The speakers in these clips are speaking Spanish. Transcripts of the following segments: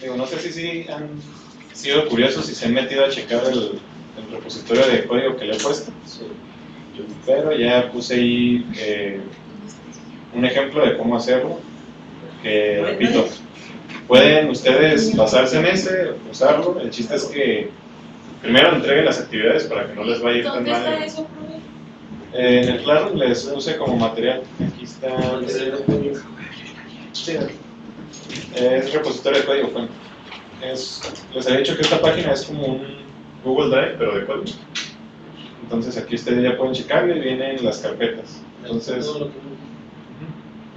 Digo, no sé si han sido curiosos y se han metido a checar el repositorio de código que le he puesto, pero ya puse ahí un ejemplo de cómo hacerlo, que repito, pueden ustedes basarse en ese, usarlo. El chiste es que primero entreguen las actividades para que no les vaya a ir tan mal. ¿Dónde está eso, profe? En el Classroom les use como material. Aquí está. Sí, es repositorio de código fuente. Les había dicho que esta página es como un Google Drive, pero de código. Entonces aquí ustedes ya pueden checarlo y vienen las carpetas. Entonces,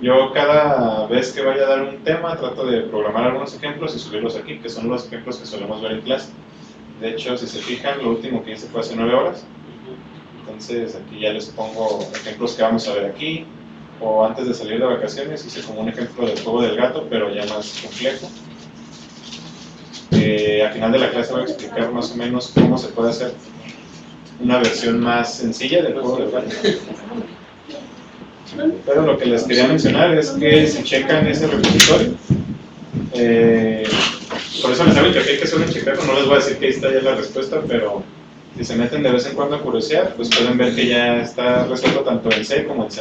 yo cada vez que vaya a dar un tema trato de programar algunos ejemplos y subirlos aquí, que son los ejemplos que solemos ver en clase. De hecho, si se fijan, lo último que hice fue hace 9 horas. Entonces aquí ya les pongo ejemplos que vamos a ver aquí. O antes de salir de vacaciones hice como un ejemplo del juego del gato, pero ya más complejo. Al final de la clase voy a explicar más o menos cómo se puede hacer una versión más sencilla del juego del gato. Pero lo que les quería mencionar es que si checan ese repositorio, por eso les saben que hay que hacer un chequeo, no les voy a decir que ahí está ya la respuesta, pero si se meten de vez en cuando a curiosear, pues pueden ver que ya está resuelto tanto en C como en C++.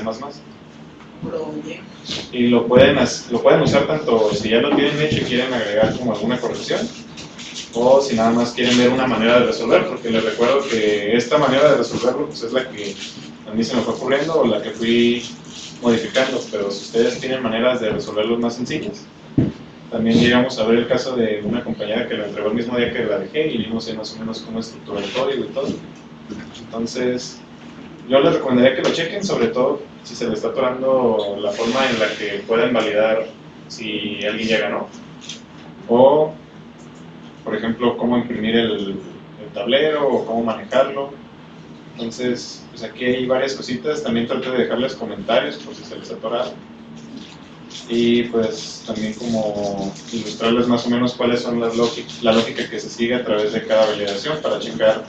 Y lo pueden usar tanto si ya lo tienen hecho y quieren agregar como alguna corrección, o si nada más quieren ver una manera de resolver, porque les recuerdo que esta manera de resolverlo pues es la que a mí se me fue ocurriendo o la que fui modificando, pero si ustedes tienen maneras de resolverlos más sencillas. También llegamos a ver el caso de una compañera que lo entregó el mismo día que la dejé y vimos ahí más o menos cómo estructura el código y todo. Entonces, yo les recomendaría que lo chequen, sobre todo si se les está atorando la forma en la que pueden validar si alguien ya ganó. O, por ejemplo, cómo imprimir el tablero o cómo manejarlo. Entonces, pues aquí hay varias cositas. También traté de dejarles comentarios por si se les atora. Y pues también como ilustrarles más o menos cuáles son la lógica que se sigue a través de cada validación para checar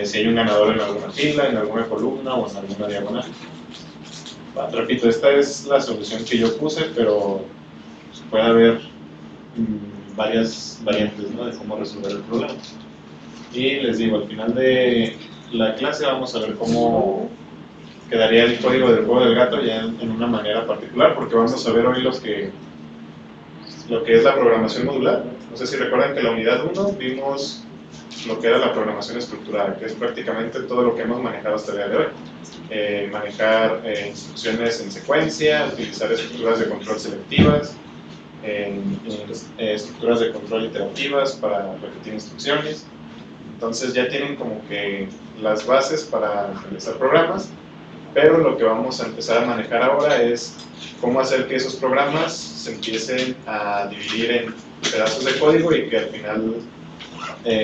si hay un ganador en alguna fila, en alguna columna o en alguna diagonal. Repito, esta es la solución que yo puse, pero puede haber varias variantes, ¿no?, de cómo resolver el problema. Y les digo, al final de la clase vamos a ver cómo quedaría el código del juego del gato ya en una manera particular, porque vamos a ver hoy lo que es la programación modular. No sé si recuerdan que en la unidad 1 vimos lo que era la programación estructurada, que es prácticamente todo lo que hemos manejado hasta el día de hoy. Manejar instrucciones en secuencia, utilizar estructuras de control selectivas, estructuras de control iterativas para repetir instrucciones. Entonces ya tienen como que las bases para realizar programas, pero lo que vamos a empezar a manejar ahora es cómo hacer que esos programas se empiecen a dividir en pedazos de código y que al final,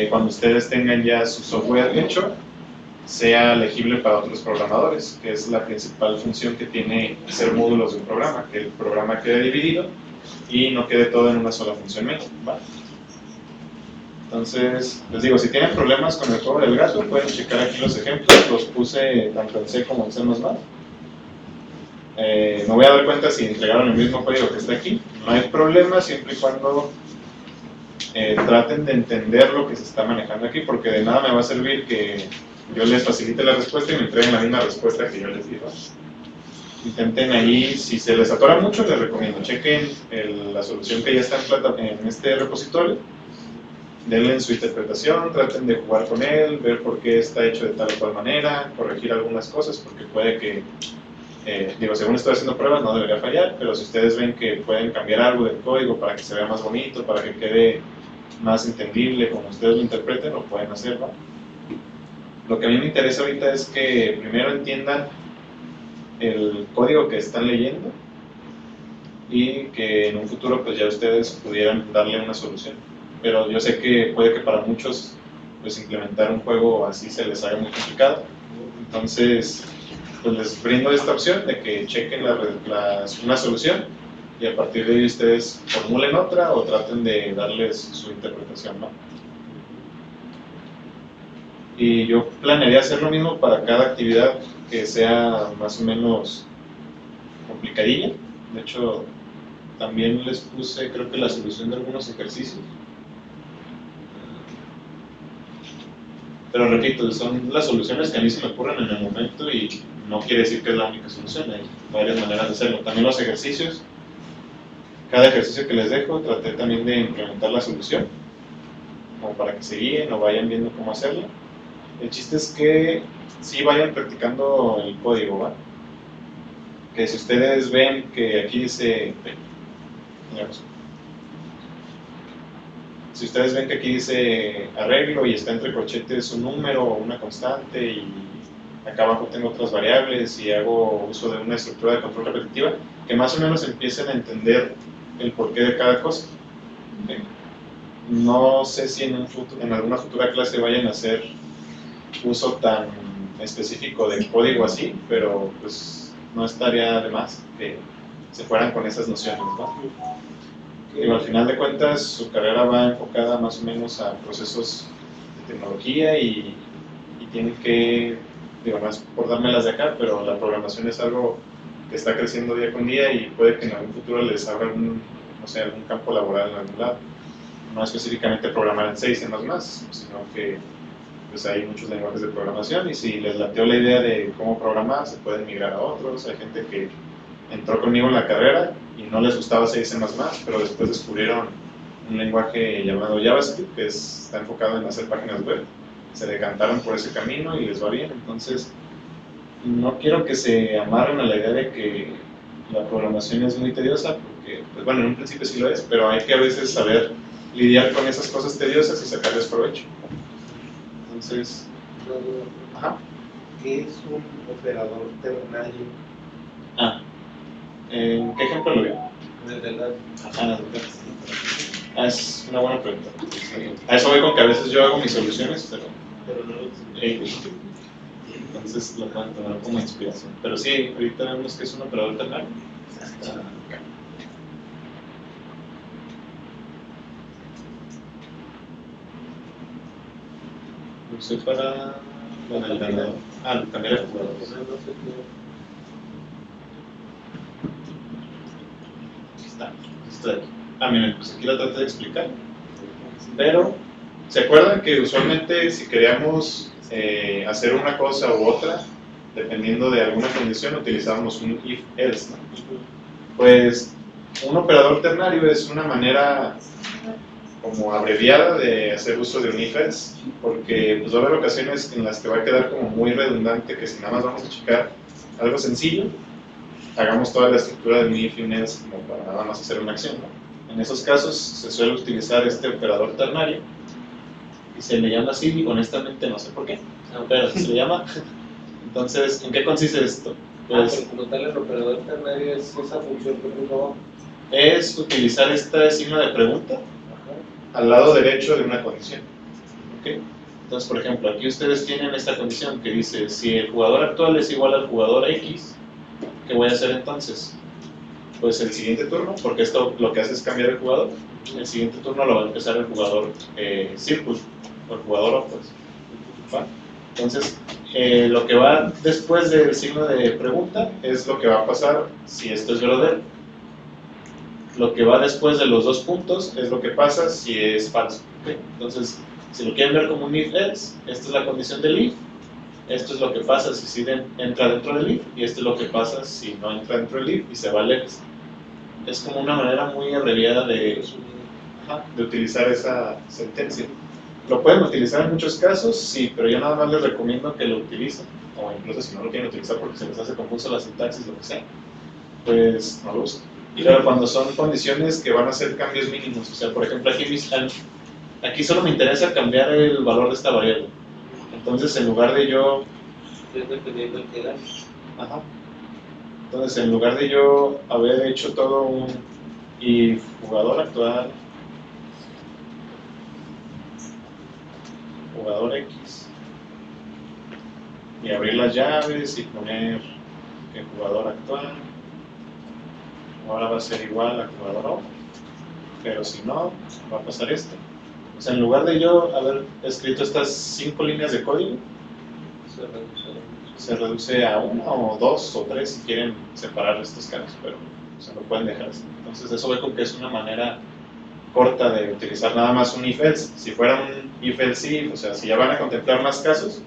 cuando ustedes tengan ya su software hecho, sea legible para otros programadores, que es la principal función que tiene ser módulos de un programa, que el programa quede dividido y no quede todo en una sola función main, ¿va? Entonces, les digo, si tienen problemas con el juego del gato, pueden checar aquí los ejemplos, los puse tanto en C como en C++. Me voy a dar cuenta si entregaron el mismo código que está aquí. No hay problema siempre y cuando traten de entender lo que se está manejando aquí, porque de nada me va a servir que yo les facilite la respuesta y me entreguen la misma respuesta que yo les digo. Intenten ahí, si se les atora mucho, les recomiendo, chequen la solución que ya está en este repositorio, denle su interpretación, traten de jugar con él, ver por qué está hecho de tal o cual manera, corregir algunas cosas, porque puede que, según estoy haciendo pruebas no debería fallar, pero si ustedes ven que pueden cambiar algo del código para que se vea más bonito, para que quede más entendible como ustedes lo interpreten, lo pueden hacer, ¿no? Lo que a mí me interesa ahorita es que primero entiendan el código que están leyendo y que en un futuro pues ya ustedes pudieran darle una solución. Pero yo sé que puede que para muchos pues implementar un juego así se les haga muy complicado. Entonces pues les brindo esta opción de que chequen una solución y a partir de ahí ustedes formulen otra o traten de darles su interpretación, ¿no? Y yo planearía hacer lo mismo para cada actividad que sea más o menos complicadilla. De hecho, también les puse, creo que la solución de algunos ejercicios. Pero repito, son las soluciones que a mí se me ocurren en el momento y no quiere decir que es la única solución, hay varias maneras de hacerlo. También los ejercicios, cada ejercicio que les dejo, traté también de implementar la solución, como para que se guíen o vayan viendo cómo hacerlo. El chiste es que sí vayan practicando el código, ¿va? Que si ustedes ven que aquí dice, si ustedes ven que aquí dice arreglo y está entre corchetes un número o una constante y acá abajo tengo otras variables y hago uso de una estructura de control repetitiva, que más o menos empiecen a entender el porqué de cada cosa. ¿Okay? No sé si en alguna futura clase vayan a hacer uso tan específico del código así, pero pues no estaría de más que se fueran con esas nociones, ¿no? Digo, al final de cuentas, su carrera va enfocada más o menos a procesos de tecnología y tienen que, digo, no es por dármelas de acá, pero la programación es algo que está creciendo día con día y puede que en algún futuro les abra algún campo laboral en algún lado. No específicamente programar en C y C++, sino que pues hay muchos lenguajes de programación y si les lateó la idea de cómo programar, se pueden migrar a otros. Hay gente que entró conmigo en la carrera y no les gustaba C y C++, pero después descubrieron un lenguaje llamado JavaScript que está enfocado en hacer páginas web. Se decantaron por ese camino y les va bien. Entonces, no quiero que se amarren a la idea de que la programación es muy tediosa, porque, pues bueno, en un principio sí lo es, pero hay que a veces saber lidiar con esas cosas tediosas y sacarles provecho. Entonces, ajá. ¿Qué es un operador ternario? ¿En qué ejemplo lo veo? Desde la... Es una buena pregunta. A eso voy con que a veces yo hago mis soluciones, pero no entonces lo pueden tomar como inspiración. Pero sí, ahorita vemos que es un operador ternario. Lo usé para el ganador. Cambiar el jugador. Aquí está. Miren, pues aquí lo traté de explicar. Pero, ¿se acuerdan que usualmente si queríamos hacer una cosa u otra, dependiendo de alguna condición, utilizábamos un if-else, ¿no? Pues un operador ternario es una manera como abreviada de hacer uso de un if-else, porque pues, va a haber ocasiones en las que va a quedar como muy redundante que si nada más vamos a checar algo sencillo, hagamos toda la estructura de un if y un else como para nada más hacer una acción, ¿no? En esos casos se suele utilizar este operador ternario y se le llama así y honestamente no sé por qué, pero se le llama. Entonces, ¿en qué consiste esto? Pues, como tal el operador ternario es esa función que uno es utilizar este signo de pregunta al lado derecho de una condición. ¿Okay? Entonces, por ejemplo, aquí ustedes tienen esta condición que dice, si el jugador actual es igual al jugador X, ¿qué voy a hacer entonces? Pues el siguiente turno, porque esto lo que hace es cambiar el jugador, el siguiente turno lo va a empezar el jugador Círculo, o el jugador Octos. ¿Va? Entonces, lo que va después del signo de pregunta es lo que va a pasar si esto es verdadero. Lo que va después de los dos puntos es lo que pasa si es falso. ¿Okay? Entonces, si lo quieren ver como un if-else, esta es la condición del if, esto es lo que pasa si sí entra dentro del if, y esto es lo que pasa si no entra dentro del if y se va lejos. Es como una manera muy abreviada de utilizar esa sentencia. Lo pueden utilizar en muchos casos, sí, pero yo nada más les recomiendo que lo utilicen, o incluso si no lo quieren utilizar porque se les hace confuso la sintaxis, lo que sea, pues no lo usen. Pero cuando son condiciones que van a ser cambios mínimos, o sea, por ejemplo, aquí solo me interesa cambiar el valor de esta variable. Entonces, en lugar de yo... dependiendo de qué edad. Entonces, en lugar de yo haber hecho todo un if jugador actual, jugador X, y abrir las llaves y poner que jugador actual ahora va a ser igual a jugador O, pero si no, va a pasar esto. O sea, en lugar de yo haber escrito estas 5 líneas de código, se reduce a 1 o 2 o 3 si quieren separar estos casos, pero o sea, lo pueden dejar así. Entonces eso veo que es una manera corta de utilizar nada más un if-else. Si fuera un if-else if, o sea, si ya van a contemplar más casos,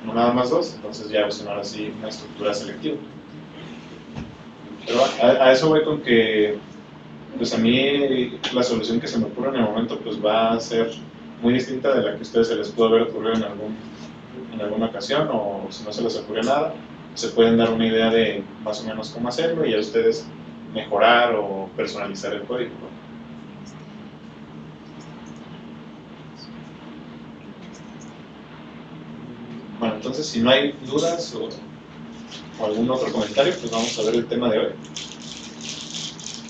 no nada más dos, entonces ya usan ahora sí una estructura selectiva. Pero a eso voy con que, pues a mí la solución que se me ocurre en el momento pues va a ser muy distinta de la que a ustedes se les pudo haber ocurrido en alguna ocasión, o si no se les ocurre nada, se pueden dar una idea de más o menos cómo hacerlo y a ustedes mejorar o personalizar el código, ¿no? Bueno, entonces si no hay dudas o algún otro comentario, pues vamos a ver el tema de hoy.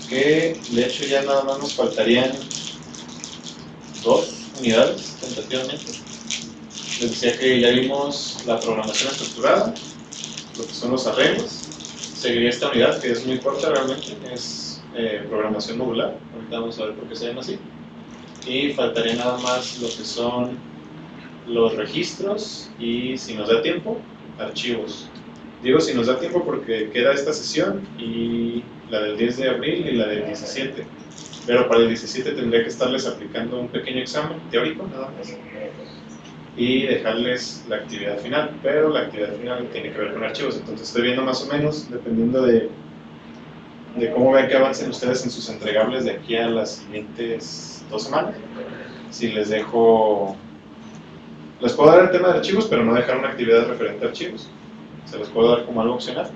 Que de hecho ya nada más nos faltarían 2 unidades tentativamente. Les decía que ya vimos la programación estructurada, lo que son los arreglos. Seguiría esta unidad que es muy corta realmente, es programación modular. Ahorita vamos a ver por qué se llama así. Y faltaría nada más lo que son los registros y, si nos da tiempo, archivos. Digo si nos da tiempo porque queda esta sesión y la del 10 de abril y la del 17. Pero para el 17 tendría que estarles aplicando un pequeño examen teórico, nada más, y dejarles la actividad final. Pero la actividad final tiene que ver con archivos, entonces estoy viendo más o menos, dependiendo de cómo vean que avancen ustedes en sus entregables de aquí a las siguientes 2 semanas. Si les dejo... Les puedo dar el tema de archivos, pero no dejar una actividad referente a archivos. Se los puedo dar como algo opcional,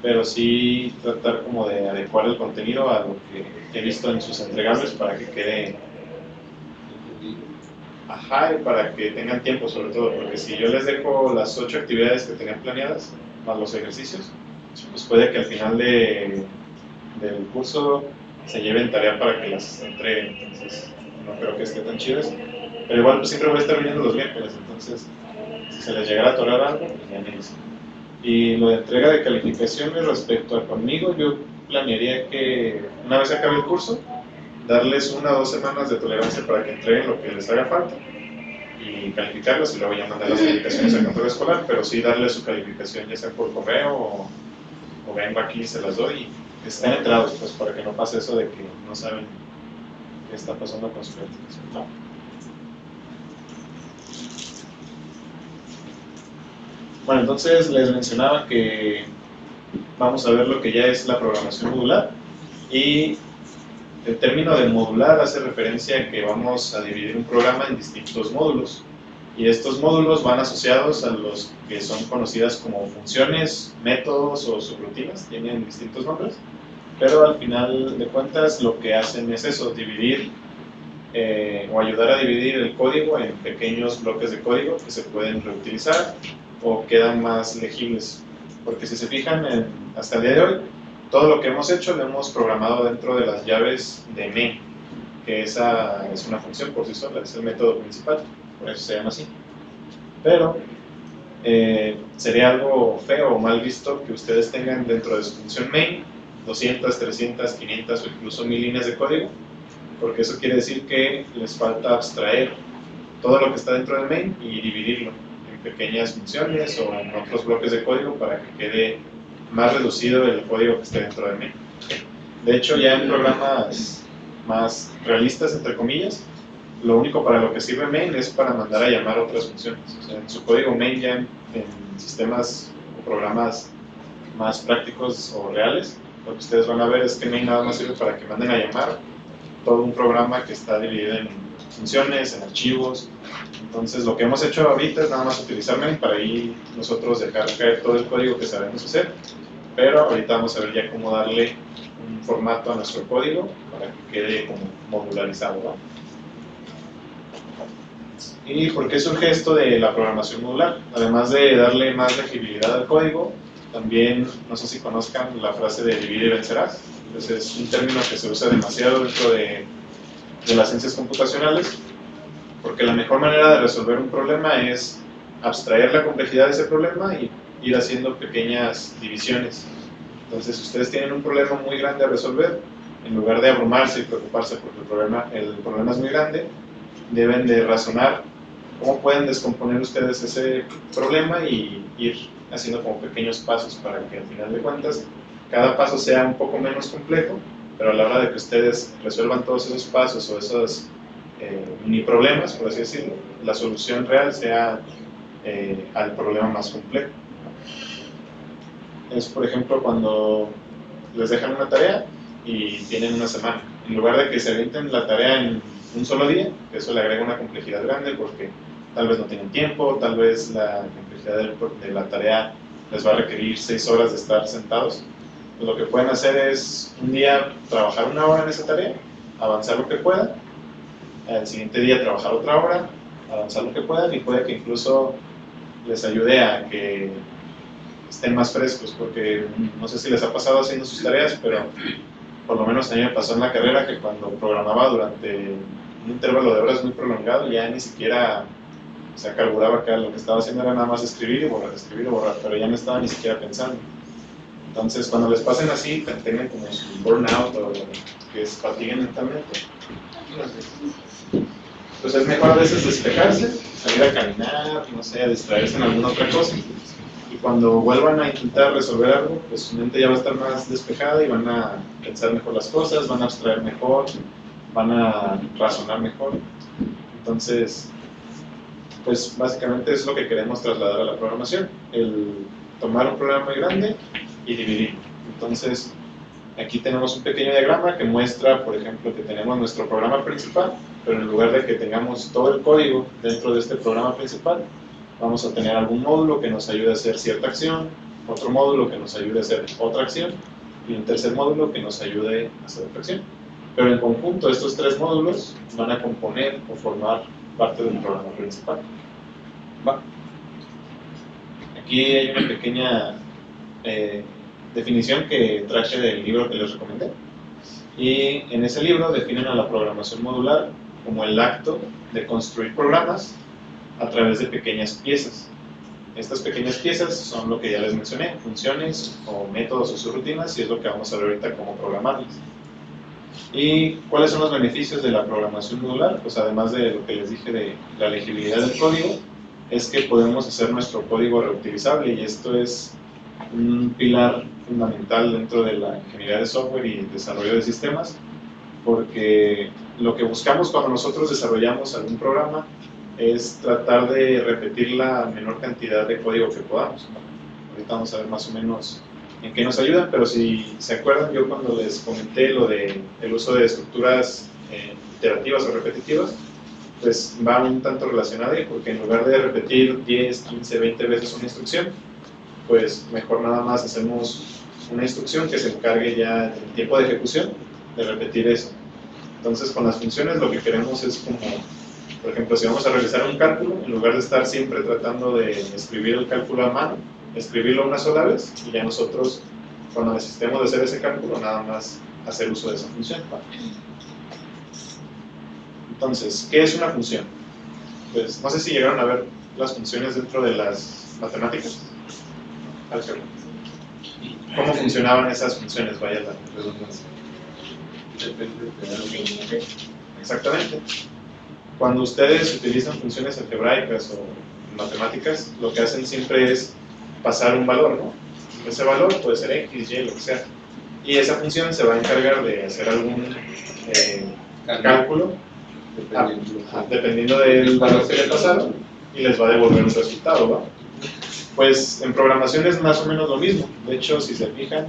pero sí tratar como de adecuar el contenido a lo que he visto en sus entregables para que quede... Ajá, y para que tengan tiempo sobre todo, porque si yo les dejo las 8 actividades que tenían planeadas, más los ejercicios, pues puede que al final del curso se lleven tarea para que las entreguen, entonces no creo que esté tan chido eso. Pero igual pues siempre voy a estar viniendo los miércoles, entonces si se les llegara a atorar algo, pues ya me dicen. Y lo de entrega de calificaciones respecto a conmigo, yo planearía que una vez acabe el curso, darles 1 o 2 semanas de tolerancia para que entreguen lo que les haga falta y calificarlos, y luego ya mandar las calificaciones al control escolar, pero sí darles su calificación ya sea por correo o vengo aquí y se las doy, y que estén enterados, pues, para que no pase eso de que no saben qué está pasando con su calificación, ¿no? Bueno, entonces les mencionaba que vamos a ver lo que ya es la programación modular, y el término de modular hace referencia a que vamos a dividir un programa en distintos módulos, y estos módulos van asociados a los que son conocidas como funciones, métodos o subrutinas, tienen distintos nombres, pero al final de cuentas lo que hacen es eso, dividir o ayudar a dividir el código en pequeños bloques de código que se pueden reutilizar o quedan más legibles, porque si se fijan hasta el día de hoy, todo lo que hemos hecho lo hemos programado dentro de las llaves de main, que esa es una función por sí sola, es el método principal, por eso se llama así. Pero sería algo feo o mal visto que ustedes tengan dentro de su función main 200, 300, 500 o incluso 1000 líneas de código, porque eso quiere decir que les falta abstraer todo lo que está dentro de main y dividirlo en pequeñas funciones o en otros bloques de código para que quede más reducido el código que esté dentro de main. De hecho, ya en programas más realistas, entre comillas, lo único para lo que sirve main es para mandar a llamar otras funciones. O sea, en su código main ya en sistemas o programas más prácticos o reales, lo que ustedes van a ver es que main nada más sirve para que manden a llamar todo un programa que está dividido en funciones, en archivos. Entonces lo que hemos hecho ahorita es nada más utilizar main para ahí nosotros dejar caer todo el código que sabemos hacer, pero ahorita vamos a ver ya cómo darle un formato a nuestro código para que quede como modularizado, ¿no? ¿Y por qué surge esto de la programación modular? Además de darle más legibilidad al código, también, no sé si conozcan la frase de divide y vencerás. Entonces es un término que se usa demasiado dentro de las ciencias computacionales, porque la mejor manera de resolver un problema es abstraer la complejidad de ese problema y ir haciendo pequeñas divisiones. Entonces, si ustedes tienen un problema muy grande a resolver, en lugar de abrumarse y preocuparse porque el problema es muy grande, deben de razonar cómo pueden descomponer ustedes ese problema y ir haciendo como pequeños pasos para que al final de cuentas cada paso sea un poco menos complejo, pero a la hora de que ustedes resuelvan todos esos pasos o esos mini problemas, por así decirlo, la solución real sea al problema más complejo. Es, por ejemplo, cuando les dejan una tarea y tienen una semana. En lugar de que se avienten la tarea en un solo día, eso le agrega una complejidad grande porque tal vez no tienen tiempo, tal vez la complejidad de la tarea les va a requerir 6 horas de estar sentados. Pues lo que pueden hacer es un día trabajar 1 hora en esa tarea, avanzar lo que puedan, al siguiente día trabajar otra hora, avanzar lo que puedan, y puede que incluso les ayude a que estén más frescos, porque no sé si les ha pasado haciendo sus tareas, pero por lo menos a mí me pasó en la carrera que cuando programaba durante un intervalo de horas muy prolongado, ya ni siquiera se carburaba acá, lo que estaba haciendo era nada más escribir y borrar, pero ya no estaba ni siquiera pensando. Entonces, cuando les pasen así, tengan como su burnout o que se fatiguen mentalmente, pues es mejor a veces despejarse, salir a caminar, no sé, a distraerse en alguna otra cosa. Y cuando vuelvan a intentar resolver algo, pues su mente ya va a estar más despejada y van a pensar mejor las cosas, van a abstraer mejor, van a razonar mejor. Entonces, pues básicamente es lo que queremos trasladar a la programación, el tomar un programa muy grande y dividirlo. Entonces, aquí tenemos un pequeño diagrama que muestra, por ejemplo, que tenemos nuestro programa principal, pero en lugar de que tengamos todo el código dentro de este programa principal, vamos a tener algún módulo que nos ayude a hacer cierta acción, otro módulo que nos ayude a hacer otra acción, y un tercer módulo que nos ayude a hacer otra acción. Pero en conjunto, estos 3 módulos van a componer o formar parte del programa principal. ¿Va? Aquí hay una pequeña definición que traje del libro que les recomendé. Y en ese libro definen a la programación modular como el acto de construir programas a través de pequeñas piezas. Estas pequeñas piezas son lo que ya les mencioné, funciones o métodos o subrutinas, y es lo que vamos a ver ahorita cómo programarlas. ¿Y cuáles son los beneficios de la programación modular? Pues además de lo que les dije de la legibilidad del código, es que podemos hacer nuestro código reutilizable, y esto es un pilar fundamental dentro de la ingeniería de software y desarrollo de sistemas, porque lo que buscamos cuando nosotros desarrollamos algún programa es tratar de repetir la menor cantidad de código que podamos. Ahorita vamos a ver más o menos en qué nos ayudan, pero si se acuerdan, yo cuando les comenté lo del uso de estructuras iterativas o repetitivas, pues va un tanto relacionado, porque en lugar de repetir 10, 15, 20 veces una instrucción, pues mejor nada más hacemos una instrucción que se encargue ya en tiempo de ejecución de repetir eso. Entonces, con las funciones lo que queremos es como, por ejemplo, si vamos a realizar un cálculo, en lugar de estar siempre tratando de escribir el cálculo a mano, escribirlo una sola vez y ya nosotros, cuando necesitemos de hacer ese cálculo, nada más hacer uso de esa función. Entonces, ¿qué es una función? Pues no sé si llegaron a ver las funciones dentro de las matemáticas. ¿Cómo funcionaban esas funciones? Vaya la redundancia. Exactamente. Cuando ustedes utilizan funciones algebraicas o matemáticas, lo que hacen siempre es pasar un valor, ¿no? Ese valor puede ser X, Y, lo que sea. Y esa función se va a encargar de hacer algún cálculo dependiendo del valor que le pasaron, y les va a devolver un resultado, ¿va? Pues en programación es más o menos lo mismo. De hecho, si se fijan,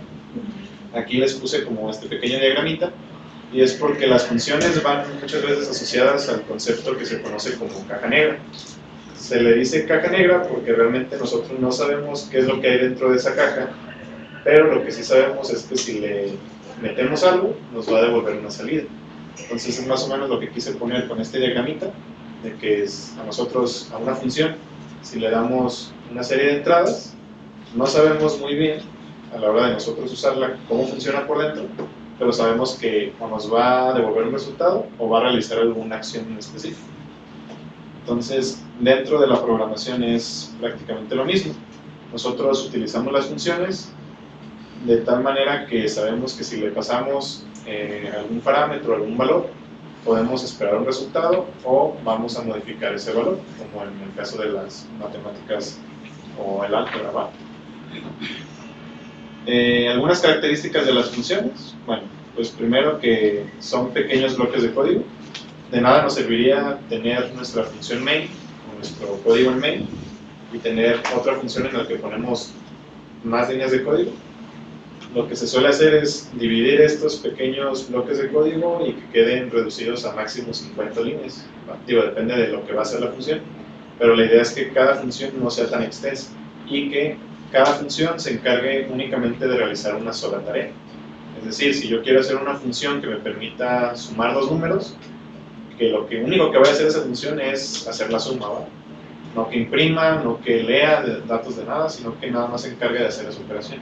aquí les puse como este pequeño diagramita, y es porque las funciones van muchas veces asociadas al concepto que se conoce como caja negra. Se le dice caja negra porque realmente nosotros no sabemos qué es lo que hay dentro de esa caja, pero lo que sí sabemos es que si le metemos algo, nos va a devolver una salida. Entonces es más o menos lo que quise poner con este diagramita, de que es a nosotros, a una función, si le damos una serie de entradas, no sabemos muy bien a la hora de nosotros usarla cómo funciona por dentro, pero sabemos que o nos va a devolver un resultado o va a realizar alguna acción en específico. Entonces, dentro de la programación es prácticamente lo mismo. Nosotros utilizamos las funciones de tal manera que sabemos que si le pasamos algún parámetro, algún valor, podemos esperar un resultado o vamos a modificar ese valor, como en el caso de las matemáticas o el álgebra, ¿va? Algunas características de las funciones. Bueno, pues primero que son pequeños bloques de código. De nada nos serviría tener nuestra función main, o nuestro código en main, y tener otra función en la que ponemos más líneas de código. Lo que se suele hacer es dividir estos pequeños bloques de código y que queden reducidos a máximo 50 líneas. Digo, depende de lo que va a ser la función, pero la idea es que cada función no sea tan extensa y que cada función se encargue únicamente de realizar una sola tarea. Es decir, si yo quiero hacer una función que me permita sumar dos números, que lo único que va a hacer esa función es hacer la suma, ¿va? No que imprima, no que lea datos de nada, sino que nada más se encargue de hacer esa operación.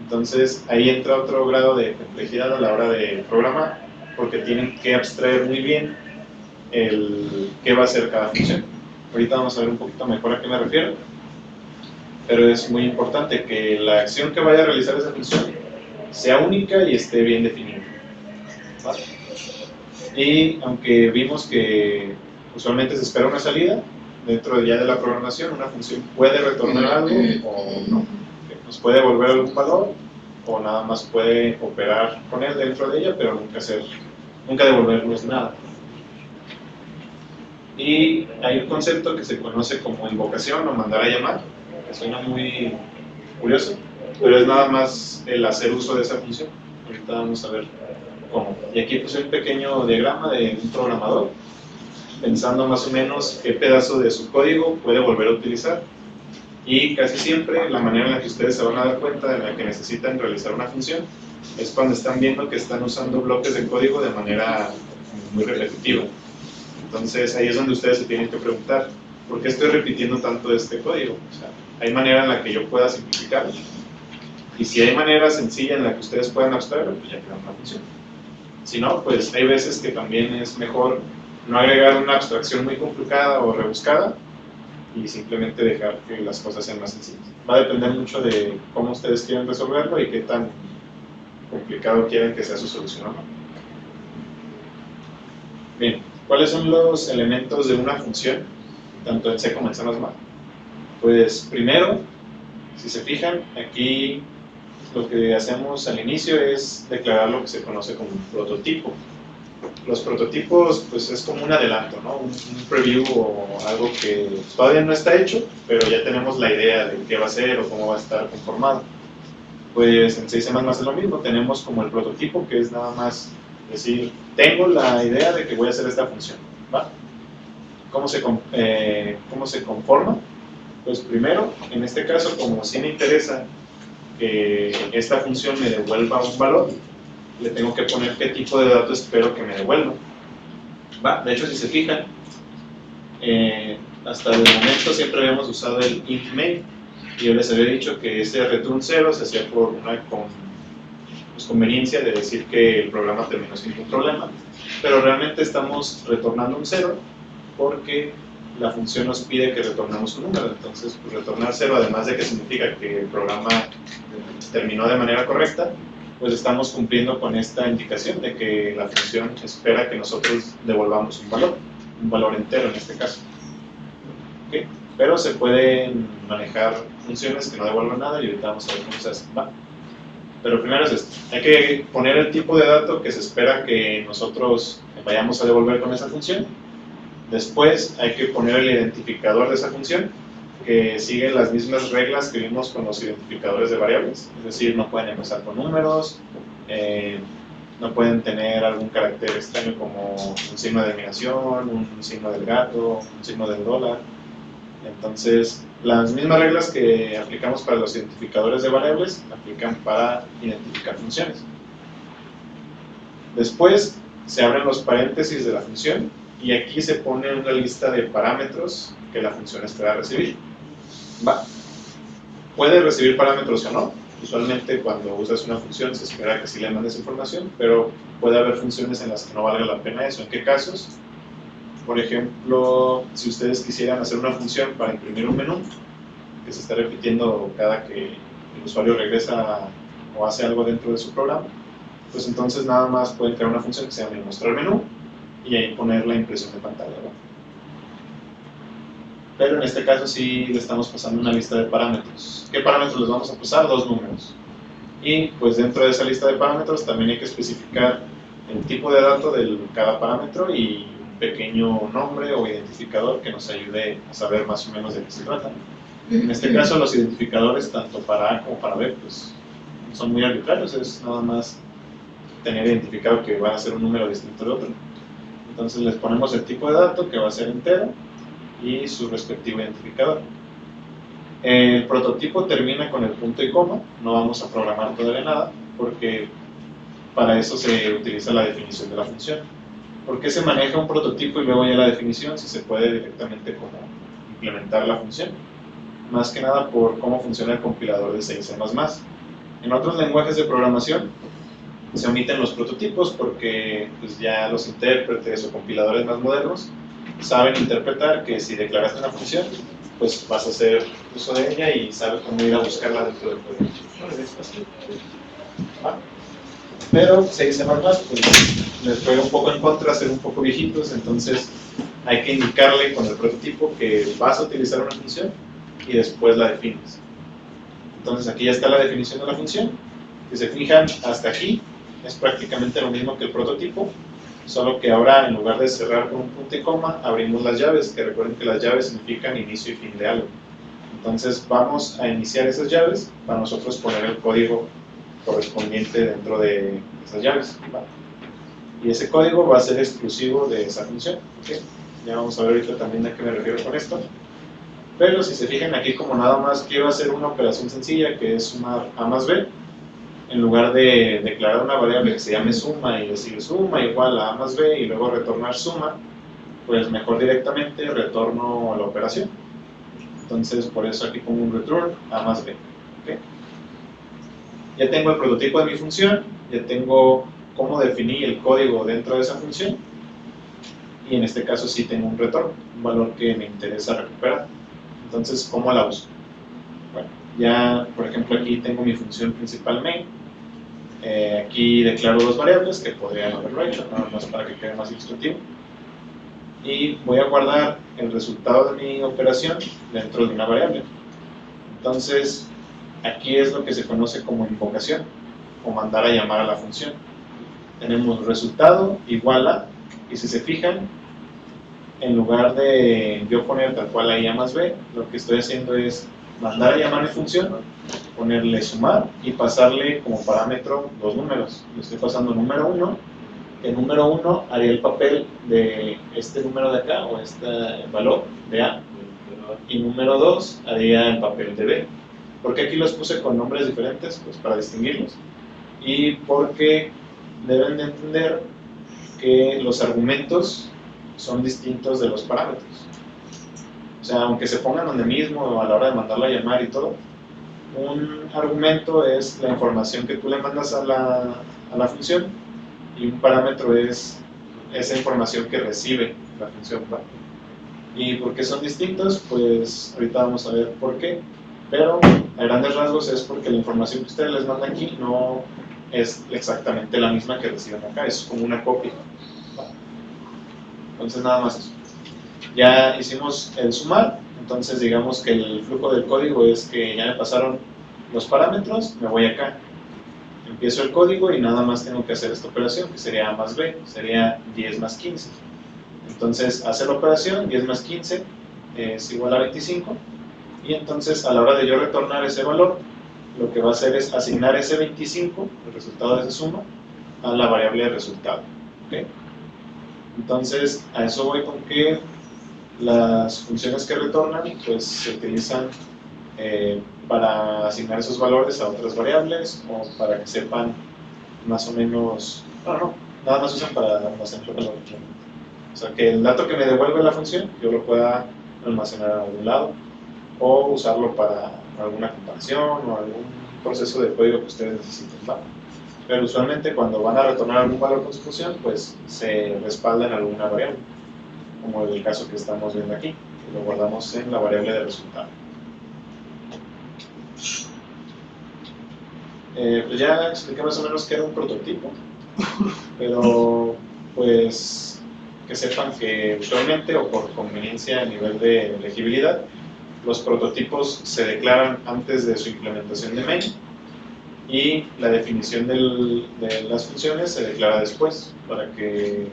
Entonces ahí entra otro grado de complejidad a la hora de programar, porque tienen que abstraer muy bien qué va a hacer cada función. Ahorita vamos a ver un poquito mejor a qué me refiero, pero es muy importante que la acción que vaya a realizar esa función sea única y esté bien definida, ¿vale? Y aunque vimos que usualmente se espera una salida, dentro ya de la programación una función puede retornar algo o no. Nos puede devolver algún valor o nada más puede operar con él dentro de ella, pero nunca devolvernos nada. Y hay un concepto que se conoce como invocación o mandar a llamar, que suena muy curioso, pero es nada más el hacer uso de esa función. Ahorita vamos a ver cómo. Y aquí puse un pequeño diagrama de un programador, pensando más o menos qué pedazo de su código puede volver a utilizar. Y casi siempre la manera en la que ustedes se van a dar cuenta de la que necesitan realizar una función es cuando están viendo que están usando bloques de código de manera muy repetitiva. Entonces ahí es donde ustedes se tienen que preguntar, ¿por qué estoy repitiendo tanto este código? O sea, ¿hay manera en la que yo pueda simplificarlo? Y si hay manera sencilla en la que ustedes puedan abstraerlo, pues ya queda una función. Si no, pues hay veces que también es mejor no agregar una abstracción muy complicada o rebuscada y simplemente dejar que las cosas sean más sencillas. Va a depender mucho de cómo ustedes quieren resolverlo y qué tan complicado quieren que sea su solución, ¿no? Bien, ¿cuáles son los elementos de una función, tanto en C como en C++? Pues primero, si se fijan, aquí lo que hacemos al inicio es declarar lo que se conoce como un prototipo. Los prototipos, pues es como un adelanto, ¿no? Un preview o algo que todavía no está hecho, pero ya tenemos la idea de qué va a ser o cómo va a estar conformado. Pues en C++ es lo mismo, tenemos como el prototipo, que es nada más decir, tengo la idea de que voy a hacer esta función, ¿va? ¿Cómo se conforma? Pues primero, en este caso, como sí me interesa que esta función me devuelva un valor, le tengo que poner qué tipo de dato espero que me devuelva. ¿Va? De hecho, si se fijan, hasta el momento siempre habíamos usado el int main, y yo les había dicho que ese return 0 se hacía por una conveniencia de decir que el programa terminó sin ningún problema, pero realmente estamos retornando un 0 porque la función nos pide que retornemos un número. Entonces, pues, retornar 0, además de que significa que el programa terminó de manera correcta, pues estamos cumpliendo con esta indicación de que la función espera que nosotros devolvamos un valor entero en este caso. ¿Okay? Pero se pueden manejar funciones que no devuelvan nada y ahorita vamos a ver cómo se hace. ¿Va? Pero primero es esto, hay que poner el tipo de dato que se espera que nosotros vayamos a devolver con esa función. Después hay que poner el identificador de esa función, que sigue las mismas reglas que vimos con los identificadores de variables, es decir, no pueden empezar con números, no pueden tener algún carácter extraño como un signo de admiración, un signo del gato, un signo del dólar. Entonces, las mismas reglas que aplicamos para los identificadores de variables aplican para identificar funciones. Después se abren los paréntesis de la función y aquí se pone una lista de parámetros que la función espera recibir. ¿Va? Puede recibir parámetros o no. Usualmente cuando usas una función se espera que sí le mandes información, pero puede haber funciones en las que no valga la pena eso. ¿En qué casos? Por ejemplo, si ustedes quisieran hacer una función para imprimir un menú que se está repitiendo cada que el usuario regresa o hace algo dentro de su programa, pues entonces nada más pueden crear una función que se llama mostrar menú y ahí poner la impresión de pantalla, ¿no? Pero en este caso sí le estamos pasando una lista de parámetros. ¿Qué parámetros les vamos a pasar? Dos números. Y pues dentro de esa lista de parámetros también hay que especificar el tipo de dato de cada parámetro y un pequeño nombre o identificador que nos ayude a saber más o menos de qué se trata. En este caso los identificadores tanto para A como para B pues son muy arbitrarios, es nada más tener identificado que va a ser un número distinto de otro. Entonces les ponemos el tipo de dato que va a ser entero y su respectivo identificador. El prototipo termina con el punto y coma, no vamos a programar todavía nada porque para eso se utiliza la definición de la función. ¿Por qué se maneja un prototipo y luego ya la definición si se puede directamente como implementar la función? Más que nada por cómo funciona el compilador de C y C++. En otros lenguajes de programación se omiten los prototipos porque pues, ya los intérpretes o compiladores más modernos saben interpretar que si declaraste una función, pues vas a hacer uso de ella y sabes cómo ir a buscarla dentro del código. Pero C y C++ pues, les juega un poco en contra, ser un poco viejitos, entonces hay que indicarle con el prototipo que vas a utilizar una función y después la defines. Entonces aquí ya está la definición de la función. Si se fijan, hasta aquí es prácticamente lo mismo que el prototipo, solo que ahora en lugar de cerrar con un punto y coma, abrimos las llaves, que recuerden que las llaves significan inicio y fin de algo. Entonces vamos a iniciar esas llaves para nosotros poner el código correspondiente dentro de esas llaves. ¿Vale? Y ese código va a ser exclusivo de esa función. ¿Okay? Ya vamos a ver ahorita también a qué me refiero con esto. Pero si se fijan aquí, como nada más quiero hacer una operación sencilla que es sumar A más B, en lugar de declarar una variable que se llame suma y decir suma igual a A más B y luego retornar suma, pues mejor directamente retorno la operación. Entonces por eso aquí pongo un return A más B. ¿Okay? Ya tengo el prototipo de mi función, ya tengo cómo definí el código dentro de esa función y en este caso sí tengo un retorno, un valor que me interesa recuperar. Entonces, ¿cómo la uso? Bueno, ya por ejemplo aquí tengo mi función principal main, aquí declaro dos variables que podría no haberlo hecho, nada más para que quede más ilustrativo y voy a guardar el resultado de mi operación dentro de una variable. Entonces, aquí es lo que se conoce como invocación o mandar a llamar a la función. Tenemos resultado igual a, y si se fijan, en lugar de yo poner tal cual ahí A más B, lo que estoy haciendo es mandar a llamar a mi función, ponerle sumar y pasarle como parámetro dos números. Le estoy pasando número 1, el número 1 haría el papel de este número de acá, o este valor de A, y número 2 haría el papel de B. ¿Por qué aquí los puse con nombres diferentes? Pues para distinguirlos. Y porque deben de entender que los argumentos son distintos de los parámetros. O sea, aunque se pongan donde mismo a la hora de mandarlo a llamar y todo, un argumento es la información que tú le mandas a la función y un parámetro es esa información que recibe la función. ¿Vale? ¿Y por qué son distintos? Pues ahorita vamos a ver por qué, pero a grandes rasgos es porque la información que ustedes les mandan aquí no es exactamente la misma que reciben acá, es como una copia. Entonces nada más eso. Ya hicimos el sumar, entonces digamos que el flujo del código es que ya me pasaron los parámetros, me voy acá, empiezo el código y nada más tengo que hacer esta operación, que sería A más B, sería 10 más 15. Entonces hace la operación, 10 más 15 es igual a 25, y entonces a la hora de yo retornar ese valor, lo que va a hacer es asignar ese 25, el resultado de esa suma, a la variable de resultado. ¿Okay? Entonces a eso voy con que las funciones que retornan pues se utilizan para asignar esos valores a otras variables o para que sepan más o menos, no, nada más usan para almacenar valores. O sea, que el dato que me devuelve la función yo lo pueda almacenar a algún lado o usarlo para alguna comparación o algún proceso de código que ustedes necesiten. ¿Vale? Pero usualmente cuando van a retornar algún valor con su función, pues se respalda en alguna variable, como el caso que estamos viendo aquí, que lo guardamos en la variable de resultado. Pues ya expliqué más o menos qué era un prototipo, pero pues que sepan que usualmente o por conveniencia a nivel de legibilidad, los prototipos se declaran antes de su implementación de main y la definición de las funciones se declara después, para que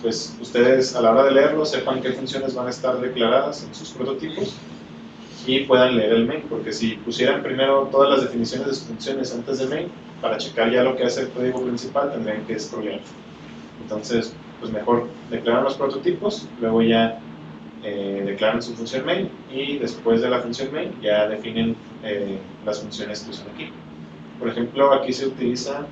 pues, ustedes a la hora de leerlo sepan qué funciones van a estar declaradas en sus prototipos y puedan leer el main, porque si pusieran primero todas las definiciones de sus funciones antes de main, para checar ya lo que hace el código principal tendrían que scrollear. Entonces, pues mejor declaran los prototipos, luego ya declaran su función main y después de la función main ya definen las funciones que usan aquí. Por ejemplo, aquí se utiliza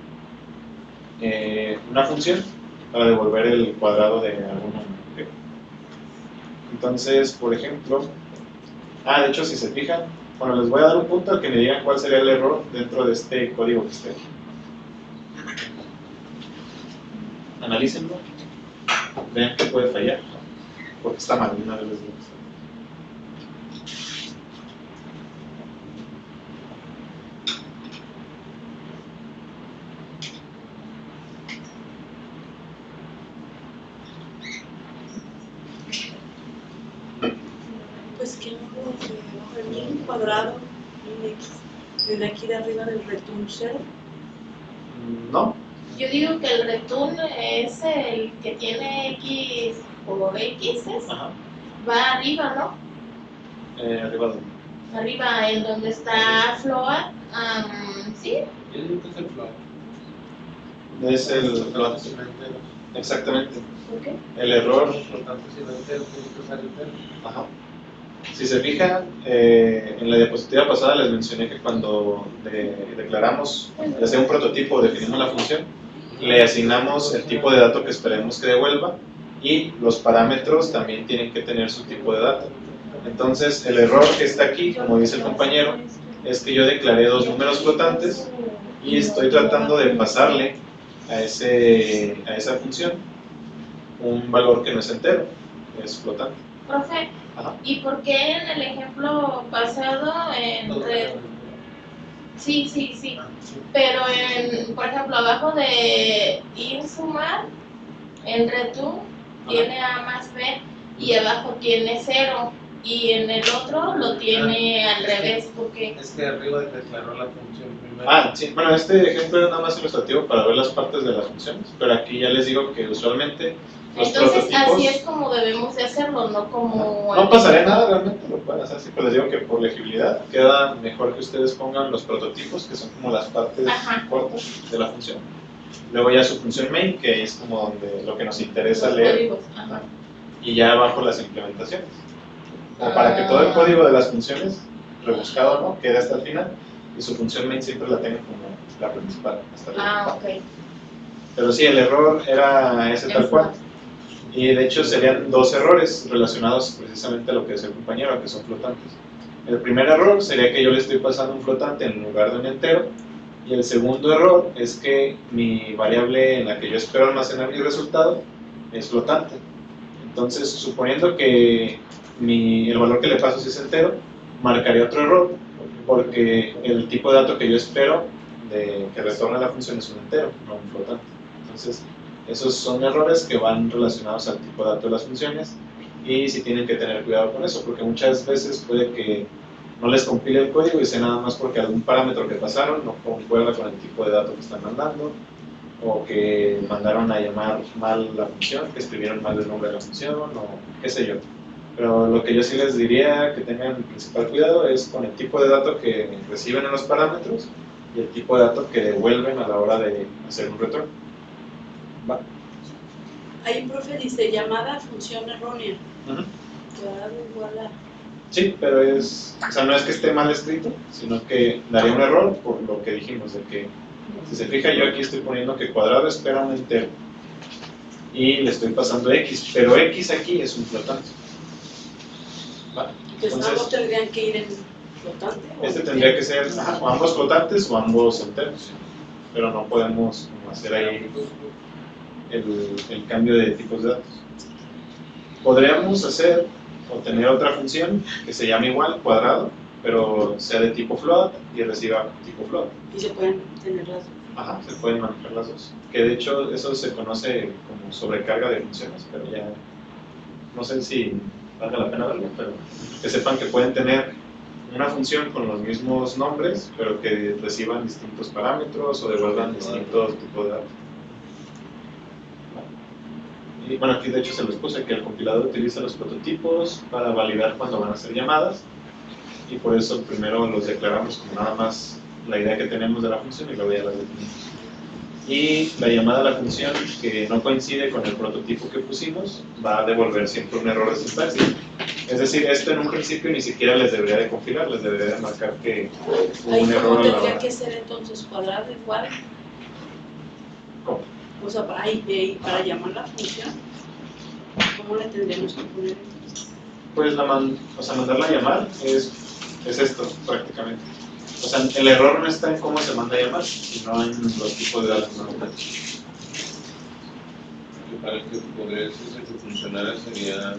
una función para devolver el cuadrado de algún número. ¿Okay? Entonces, por ejemplo, de hecho, si se fijan, bueno, les voy a dar un punto al que me digan cuál sería el error dentro de este código que esté aquí. Analícenlo, vean que puede fallar, porque está mal, una vez les digo. Pues que no, el cuadrado, el x, desde aquí de arriba del return 0. No, Yo digo que el return es el que tiene x por x, ajá, va arriba, ¿no? arriba de Arriba en donde está float, ¿sí? Yo digo que es el float. es el Float sin enteros. exactamente. ¿Por qué? El error, Por tanto, sin enteros tiene que usar entero. ajá. Si se fijan, en la diapositiva pasada les mencioné que cuando declaramos, ya sea un prototipo o definimos la función, le asignamos el tipo de dato que esperemos que devuelva y los parámetros también tienen que tener su tipo de dato. Entonces, el error que está aquí, como dice el compañero, es que yo declaré dos números flotantes y estoy tratando de pasarle a esa función un valor que no es entero, es flotante. Profe, Ajá. ¿y por qué en el ejemplo pasado Sí, pero por ejemplo, abajo de insumar, en return tiene A más B y abajo tiene 0 y en el otro lo tiene al revés, porque Es que arriba declaró la función primero. Sí, bueno, este ejemplo es nada más ilustrativo para ver las partes de las funciones, pero aquí ya les digo que usualmente los entonces prototipos... así es como debemos de hacerlo, no como... No pasaría nada realmente, lo pueden hacer así, pero les digo que por legibilidad queda mejor que ustedes pongan los prototipos, que son como las partes Ajá. cortas de la función. Luego ya su función main, que es como donde lo que nos interesa los leer, códigos, ajá. y ya abajo las implementaciones. O para que todo el código de las funciones, rebuscado, ¿no?, quede hasta el final, y su función main siempre la tenga como la principal, hasta el final. Ok. Pero sí, el error era ese tal cual. Y de hecho serían dos errores relacionados precisamente a lo que decía el compañero, que son flotantes. El primer error sería que yo le estoy pasando un flotante en lugar de un entero, y el segundo error es que mi variable en la que yo espero almacenar mi resultado es flotante. Entonces, suponiendo que el valor que le paso si es entero, marcaría otro error, porque el tipo de dato que yo espero que retorne la función es un entero, no un flotante. Entonces, esos son errores que van relacionados al tipo de dato de las funciones y sí tienen que tener cuidado con eso, porque muchas veces puede que no les compile el código y sea nada más porque algún parámetro que pasaron no concuerda con el tipo de dato que están mandando, o que mandaron a llamar mal la función, que escribieron mal el nombre de la función, o qué sé yo. Pero lo que yo sí les diría que tengan principal cuidado es con el tipo de dato que reciben en los parámetros y el tipo de dato que devuelven a la hora de hacer un retorno. ¿Va? Ahí, profe, dice llamada función errónea. Uh-huh. Cuadrado igual a... Sí, pero o sea, no es que esté mal escrito, sino que daría un error por lo que dijimos, de que si se fija yo aquí estoy poniendo que cuadrado espera un entero y le estoy pasando x, pero x aquí es un flotante. ¿Va? Entonces ambos tendrían que ir en flotante. Este tendría que ser o ambos flotantes o ambos enteros, pero no podemos hacer ahí el cambio de tipos de datos. Podríamos hacer o tener otra función que se llame igual, cuadrado, pero sea de tipo float y reciba tipo float. Y se pueden tener las dos. Ajá, se pueden manejar las dos. Que de hecho eso se conoce como sobrecarga de funciones, pero ya no sé si valga la pena verlo, pero que sepan que pueden tener una función con los mismos nombres, pero que reciban distintos parámetros o devuelvan distintos tipos de datos. Y bueno, aquí de hecho se los puse que el compilador utiliza los prototipos para validar cuando van a ser llamadas, y por eso primero los declaramos como nada más la idea que tenemos de la función y luego ya la definimos. Y la llamada a la función que no coincide con el prototipo que pusimos va a devolver siempre un error de sintaxis. Es decir, esto en un principio ni siquiera les debería de compilar, les debería de marcar que hubo Ahí un error cómo a la tendría hora. que ser entonces cuadrado y cuadro. ¿Cómo? O sea, para llamar la función, ¿cómo le tendríamos que poner entonces? Pues mandarla a llamar es esto prácticamente. O sea, el error no está en cómo se manda a llamar, sino en los tipos de datos. Que para que podría decirse que funcionara sería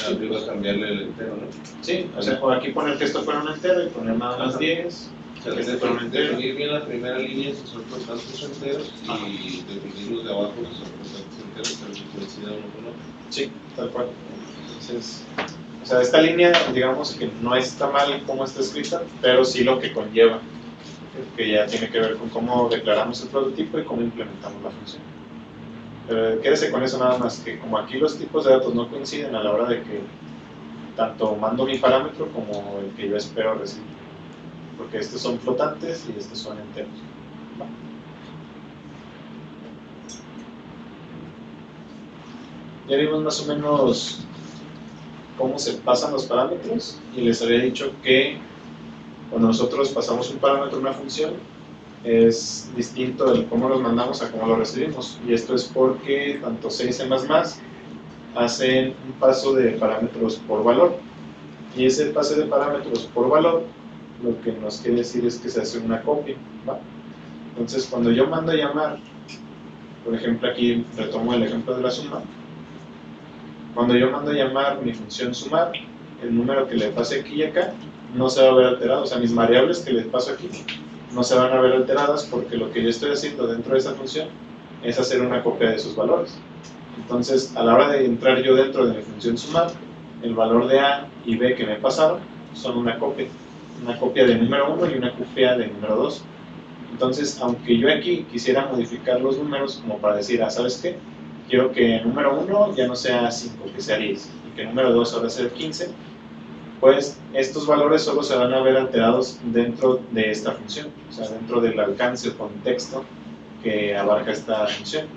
arriba cambiarle el entero, ¿no? Sí, o sea, por aquí poner que esto fuera un entero y poner nada más 10. O sea, Que este fuera un entero. definir bien la primera línea si son por tantos enteros y definir los de abajo si son por tantos enteros, pero que coincida uno con otro. Sí, tal cual. Entonces, o sea, esta línea, digamos que no está mal como está escrita, pero sí lo que conlleva, que ya tiene que ver con cómo declaramos el prototipo y cómo implementamos la función. Pero quédese con eso nada más, que como aquí los tipos de datos no coinciden a la hora de que tanto mando mi parámetro como el que yo espero recibir. Porque estos son flotantes y estos son enteros. ¿Va? Ya vimos más o menos cómo se pasan los parámetros y les había dicho que cuando nosotros pasamos un parámetro a una función es distinto el cómo los mandamos a cómo lo recibimos, y esto es porque tanto C y C++ hacen un paso de parámetros por valor, y ese pase de parámetros por valor lo que nos quiere decir es que se hace una copia, ¿va? Entonces cuando yo mando a llamar, por ejemplo aquí retomo el ejemplo de la suma, cuando yo mando a llamar mi función sumar, el número que le pase aquí y acá no se va a ver alterado, o sea, mis variables que le paso aquí no se van a ver alteradas porque lo que yo estoy haciendo dentro de esa función es hacer una copia de sus valores. Entonces, a la hora de entrar yo dentro de mi función sumar, el valor de A y B que me pasaron son una copia de número 1 y una copia de número 2. Entonces, aunque yo aquí quisiera modificar los números como para decir, ¿sabes qué? Quiero que número 1 ya no sea 5, que sea 10, y que número 2 ahora sea 15, pues estos valores solo se van a ver alterados dentro de esta función, o sea, dentro del alcance o contexto que abarca esta función.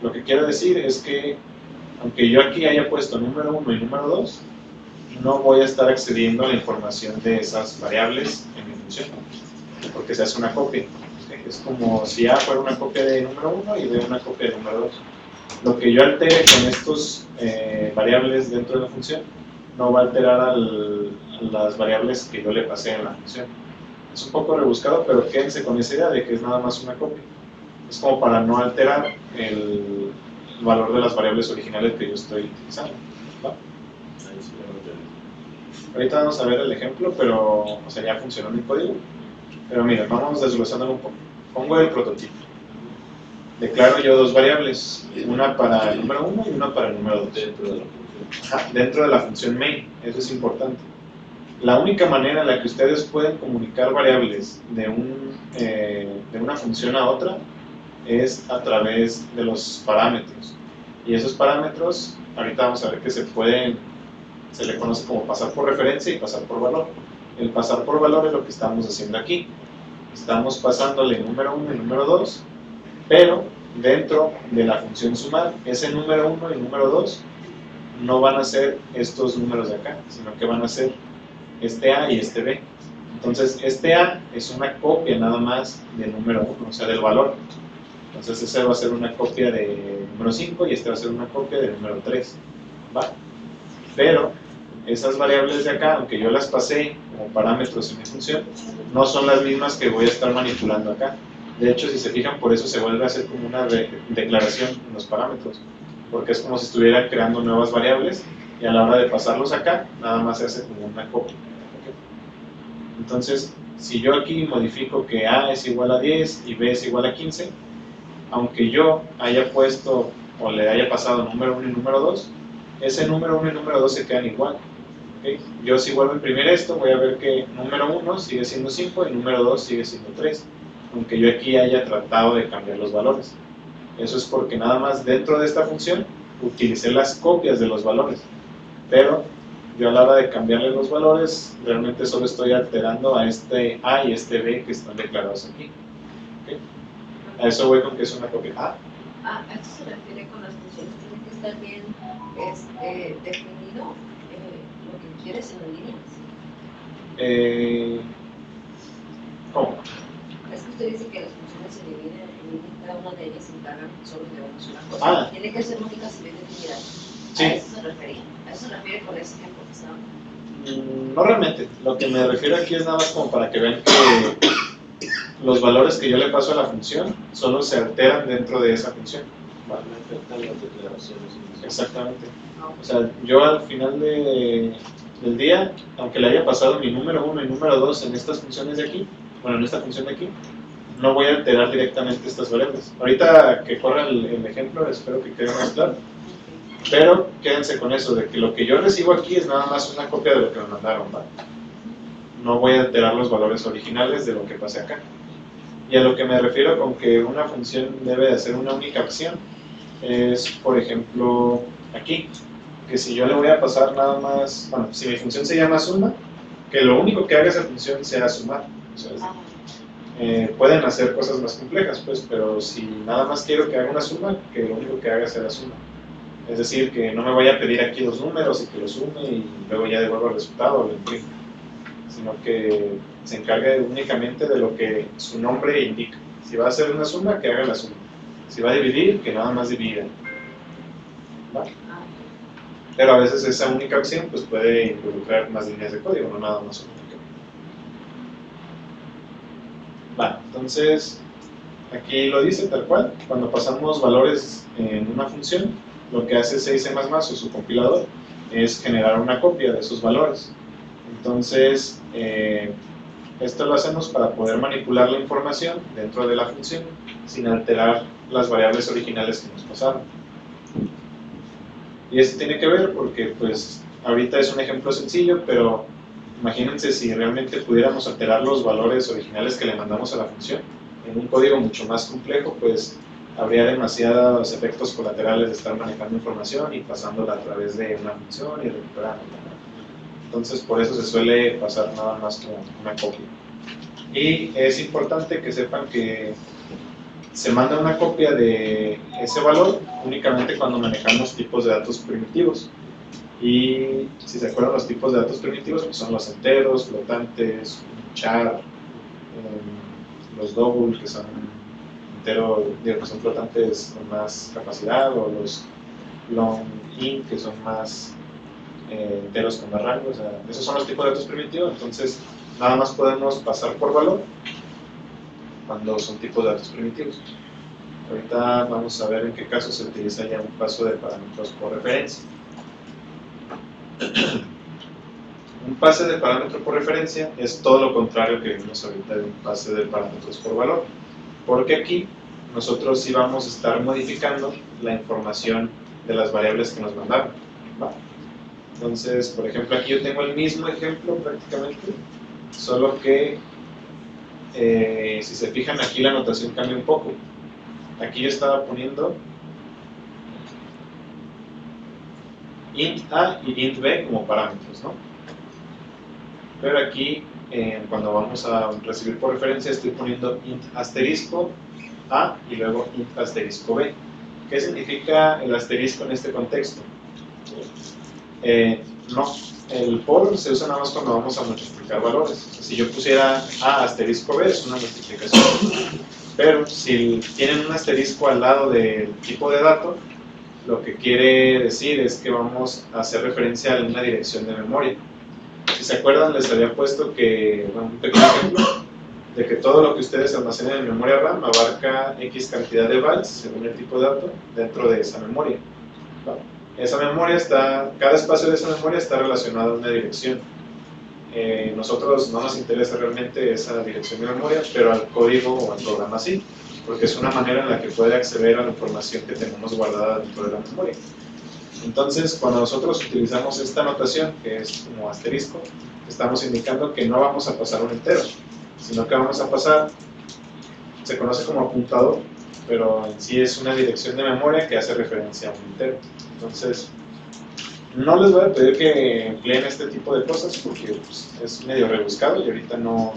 Lo que quiero decir es que, aunque yo aquí haya puesto número 1 y número 2, no voy a estar accediendo a la información de esas variables en mi función, porque se hace una copia. Es como si A fuera una copia de número 1 y B una copia de número 2. Lo que yo altere con estos variables dentro de la función no va a alterar a las variables que yo le pasé en la función. Es un poco rebuscado, pero quédense con esa idea de que es nada más una copia. Es como para no alterar el valor de las variables originales que yo estoy utilizando, ¿va? Ahorita vamos a ver el ejemplo, pero o sea, ya funcionó mi código. Pero miren, vamos desglosándolo un poco. Pongo el prototipo. Declaro yo dos variables, una para el número 1 y una para el número 2. Dentro de la función main, eso es importante. La única manera en la que ustedes pueden comunicar variables de una función a otra es a través de los parámetros. Y esos parámetros, ahorita vamos a ver que se le conoce como pasar por referencia y pasar por valor. El pasar por valor es lo que estamos haciendo aquí. Estamos pasándole número 1 y número 2, pero dentro de la función sumar, ese número 1 y número 2 no van a ser estos números de acá, sino que van a ser este A y este B. Entonces, este A es una copia nada más del número 1, o sea, del valor. Entonces, ese va a ser una copia de número 5 y este va a ser una copia del número 3. ¿Va? Pero esas variables de acá, aunque yo las pasé como parámetros en mi función, no son las mismas que voy a estar manipulando acá. De hecho, si se fijan, por eso se vuelve a hacer como una declaración en los parámetros, porque es como si estuviera creando nuevas variables y a la hora de pasarlos acá, nada más se hace como una copia. Entonces, si yo aquí modifico que A es igual a 10 y B es igual a 15, aunque yo haya puesto o le haya pasado número 1 y número 2, ese número 1 y número 2 se quedan igual. ¿Okay? Yo si vuelvo a imprimir esto, voy a ver que número 1 sigue siendo 5 y número 2 sigue siendo 3, aunque yo aquí haya tratado de cambiar los valores. Eso es porque nada más dentro de esta función utilicé las copias de los valores, pero yo a la hora de cambiarle los valores, realmente solo estoy alterando a este A y este B que están declarados aquí. ¿Okay? A eso voy con que es una copia A. ¿A esto se refiere con las funciones? ¿Tiene que estar bien definido lo que quieres en las líneas? ¿Cómo? Es que usted dice que las funciones se dividen en línea, cada una de ellas se encargan solo de una sola cosa. Tiene que ser únicas y bien definidas. Sí. ¿A eso se refería? ¿A eso se refiere con ese ejemplo que estaba? No realmente. Lo que me refiero aquí es nada más como para que vean que los valores que yo le paso a la función solo se alteran dentro de esa función. Van a afectar las declaraciones. Exactamente. O sea, yo al final del día, aunque le haya pasado mi número 1 y número 2 en estas funciones de aquí, bueno, en esta función de aquí, no voy a alterar directamente estas variables. Ahorita que corra el ejemplo, espero que quede más claro. Pero quédense con eso, de que lo que yo recibo aquí es nada más una copia de lo que me mandaron, ¿va? No voy a alterar los valores originales de lo que pase acá. Y a lo que me refiero con que una función debe de hacer una única acción es, por ejemplo, aquí, que si yo le voy a pasar nada más, bueno, si mi función se llama suma, que lo único que haga esa función sea sumar. O sea, pueden hacer cosas más complejas, pues, pero si nada más quiero que haga una suma, que lo único que haga sea la suma. Es decir, que no me vaya a pedir aquí los números y que los sume y luego ya devuelvo el resultado o lo imprimo, sino que se encargue únicamente de lo que su nombre indica. Si va a hacer una suma, que haga la suma. Si va a dividir, que nada más divida. ¿Va? Pero a veces esa única acción pues, puede involucrar más líneas de código, no nada más una. Vale, entonces aquí lo dice tal cual. Cuando pasamos valores en una función, lo que hace C++ o su compilador es generar una copia de esos valores. Entonces, esto lo hacemos para poder manipular la información dentro de la función sin alterar las variables originales que nos pasaron. Y esto tiene que ver porque, pues, ahorita es un ejemplo sencillo, pero imagínense si realmente pudiéramos alterar los valores originales que le mandamos a la función en un código mucho más complejo, pues habría demasiados efectos colaterales de estar manejando información y pasándola a través de una función y recuperándola. Entonces, por eso se suele pasar nada más como una copia. Y es importante que sepan que se manda una copia de ese valor únicamente cuando manejamos tipos de datos primitivos. Y si se acuerdan, los tipos de datos primitivos pues son los enteros, flotantes, char, los double, que son enteros, que son flotantes con más capacidad, o los long int, que son más enteros con más rango. O sea, esos son los tipos de datos primitivos. Entonces nada más podemos pasar por valor cuando son tipos de datos primitivos. Ahorita vamos a ver en qué caso se utiliza ya un paso de parámetros por referencia. Un pase de parámetro por referencia es todo lo contrario que vimos ahorita de un pase de parámetros por valor, porque aquí nosotros sí vamos a estar modificando la información de las variables que nos mandaron, ¿va? Entonces, por ejemplo, aquí yo tengo el mismo ejemplo prácticamente, solo que si se fijan aquí la notación cambia un poco. Aquí yo estaba poniendo int a y int b como parámetros, ¿no? Pero aquí, cuando vamos a recibir por referencia, estoy poniendo int asterisco a y luego int asterisco b. ¿Qué significa el asterisco en este contexto? No, el por se usa nada más cuando vamos a multiplicar valores. Si yo pusiera a asterisco b es una multiplicación. Pero si tienen un asterisco al lado del tipo de dato, lo que quiere decir es que vamos a hacer referencia a una dirección de memoria. Si se acuerdan, les había puesto que, bueno, un pequeño ejemplo, de que todo lo que ustedes almacenen en memoria RAM abarca X cantidad de bytes, según el tipo de dato, dentro de esa memoria. ¿Va? Esa memoria está, cada espacio de esa memoria está relacionado a una dirección. Nosotros no nos interesa realmente esa dirección de memoria, pero al código o al programa sí, porque es una manera en la que puede acceder a la información que tenemos guardada dentro de la memoria. Entonces, cuando nosotros utilizamos esta notación, que es como asterisco, estamos indicando que no vamos a pasar un entero, sino que vamos a pasar, se conoce como apuntador, pero en sí es una dirección de memoria que hace referencia a un entero. Entonces, no les voy a pedir que empleen este tipo de cosas porque pues, es medio rebuscado y ahorita no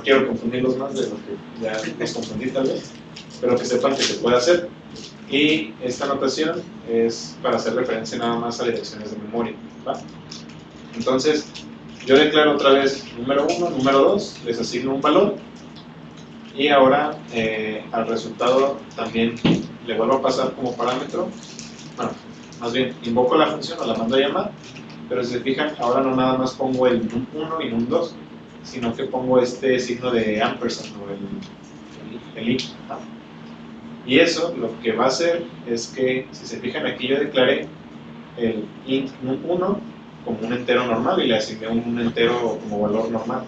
quiero confundirlos más de lo que ya les confundí tal vez, pero que sepan que se puede hacer. Y esta notación es para hacer referencia nada más a direcciones de memoria, ¿va? Entonces, yo declaro otra vez número 1, número 2, les asigno un valor y ahora al resultado también le vuelvo a pasar como parámetro. Bueno, más bien invoco la función o la mando a llamar, pero si se fijan, ahora no nada más pongo el num1 y num2, sino que pongo este signo de ampersand o el i. Y eso lo que va a hacer es que, si se fijan aquí, yo declaré el int num1 como un entero normal y le asigné un entero como valor normal.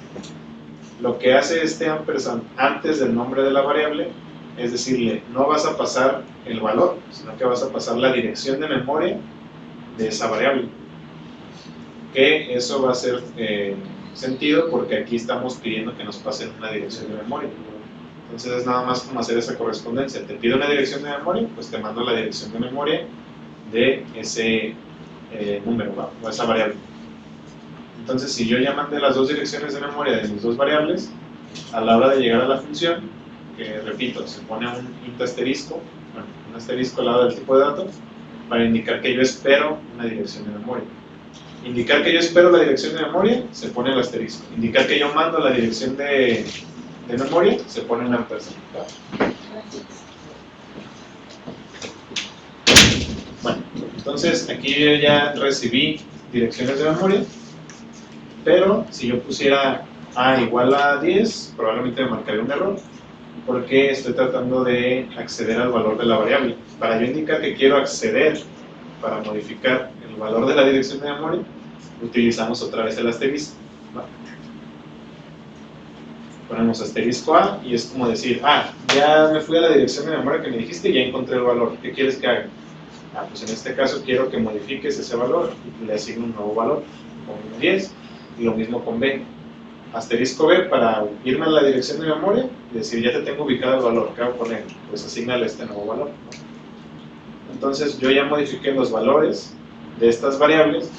Lo que hace este ampersand antes del nombre de la variable es decirle, no vas a pasar el valor, sino que vas a pasar la dirección de memoria de esa variable. Que eso va a hacer sentido porque aquí estamos pidiendo que nos pasen una dirección de memoria. Entonces es nada más como hacer esa correspondencia. Te pido una dirección de memoria, pues te mando la dirección de memoria de ese número, ¿va? O esa variable. Entonces si yo ya mandé las dos direcciones de memoria de mis dos variables, a la hora de llegar a la función, que repito, se pone un int asterisco, bueno, un asterisco al lado del tipo de dato, para indicar que yo espero una dirección de memoria. Indicar que yo espero la dirección de memoria, se pone el asterisco. Indicar que yo mando la dirección de memoria, se pone un ampersand. Bueno, entonces aquí yo ya recibí direcciones de memoria, pero si yo pusiera a igual a 10, probablemente me marcaría un error, porque estoy tratando de acceder al valor de la variable. Para yo indicar que quiero acceder para modificar el valor de la dirección de memoria, utilizamos otra vez el asterisco. ¿Va? Ponemos asterisco A y es como decir, ya me fui a la dirección de memoria que me dijiste y ya encontré el valor. ¿Qué quieres que haga? Pues en este caso quiero que modifiques ese valor y le asigno un nuevo valor, con 10, y lo mismo con B. Asterisco B para irme a la dirección de memoria y decir, ya te tengo ubicado el valor, ¿qué hago con él? Pues asignale este nuevo valor, ¿no? Entonces yo ya modifiqué los valores de estas variables,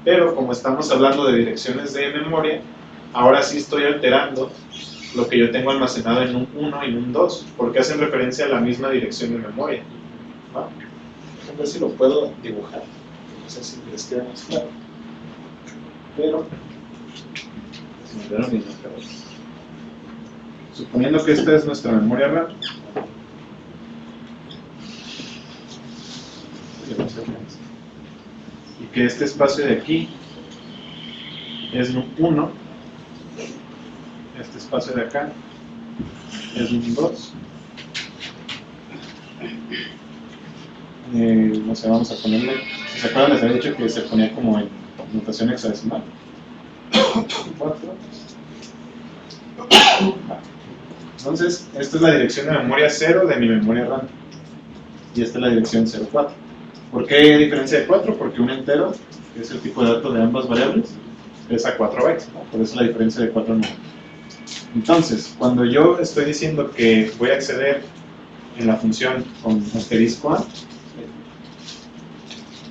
pero como estamos hablando de direcciones de memoria, ahora sí estoy alterando lo que yo tengo almacenado en num1 y num2, porque hacen referencia a la misma dirección de memoria, ¿va? A ver si lo puedo dibujar, no sé si les queda más claro, pero suponiendo que esta es nuestra memoria RAM, y que este espacio de aquí es num1, este espacio de acá es num2, no sé, vamos a ponerle, si se acuerdan les había dicho que se ponía como en notación hexadecimal. 4. Entonces, esta es la dirección de memoria 0 de mi memoria RAM y esta es la dirección 04. ¿Por qué diferencia de 4? Porque un entero, que es el tipo de dato de ambas variables, es a 4 bytes, ¿no? Por eso la diferencia de 4 números. Entonces, cuando yo estoy diciendo que voy a acceder en la función con asterisco A,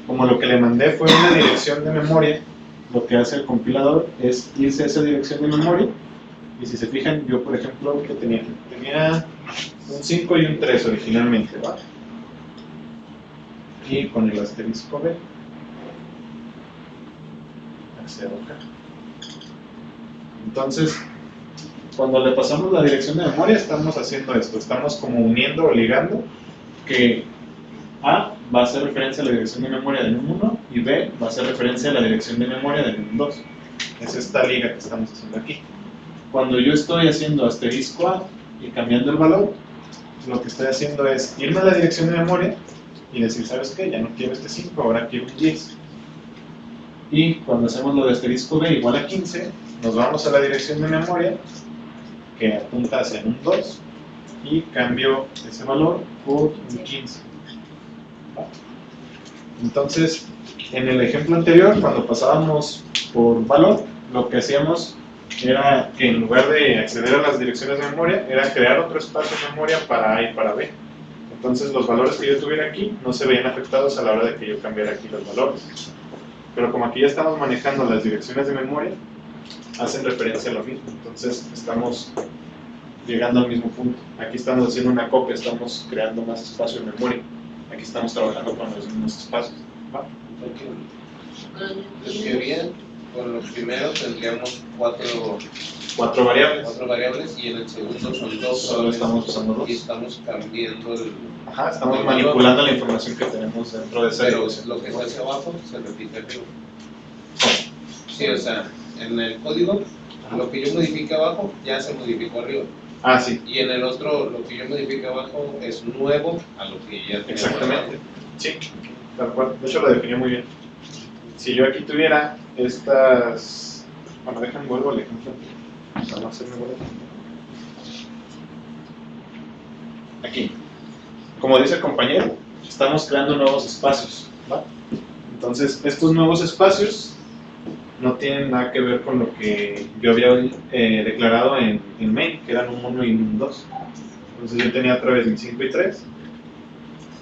como lo que le mandé fue una dirección de memoria, lo que hace el compilador es irse a esa dirección de memoria, y si se fijan, yo por ejemplo que tenía un 5 y un 3 originalmente, ¿va? Y con el asterisco B accedo acá. Entonces, cuando le pasamos la dirección de memoria estamos haciendo esto, estamos como uniendo o ligando que A va a hacer referencia a la dirección de memoria del num1 y B va a hacer referencia a la dirección de memoria del num2. Es esta liga que estamos haciendo aquí. Cuando yo estoy haciendo asterisco A y cambiando el valor, lo que estoy haciendo es irme a la dirección de memoria y decir, ¿sabes qué? Ya no quiero este 5, ahora quiero un 10. Y cuando hacemos lo de asterisco B igual a 15, nos vamos a la dirección de memoria que apunta hacia un 2 y cambio ese valor por un 15. Entonces, en el ejemplo anterior, cuando pasábamos por valor, lo que hacíamos era que en lugar de acceder a las direcciones de memoria, era crear otro espacio de memoria para A y para B. Entonces los valores que yo tuviera aquí no se veían afectados a la hora de que yo cambiara aquí los valores. Pero como aquí ya estamos manejando las direcciones de memoria, hacen referencia a lo mismo. Entonces estamos llegando al mismo punto. Aquí estamos haciendo una copia, estamos creando más espacio de memoria. Aquí estamos trabajando con los mismos espacios. ¿Va? Es que bien, con lo primero tendríamos Cuatro variables. cuatro variables y en el segundo son dos. Solo estamos usando dos. Y estamos cambiando el... Ajá, estamos manipulando la información que tenemos dentro de esa Pero dirección. lo que se hace abajo se repite arriba. Sí, o sea, en el código, lo que yo modifique abajo ya se modificó arriba. Ah, sí. Y en el otro, lo que yo modifique abajo es nuevo a lo que ya tenía. Exactamente. Sí, tal cual. De hecho lo definió muy bien. Si yo aquí tuviera estas... Bueno, déjame vuelvo al ejemplo. Para no hacerme bola. Aquí. Como dice el compañero, estamos creando nuevos espacios, ¿va? Entonces, estos nuevos espacios no tienen nada que ver con lo que yo había declarado en main, que eran un 1 y un 2. Entonces yo tenía otra vez mi 5 y 3.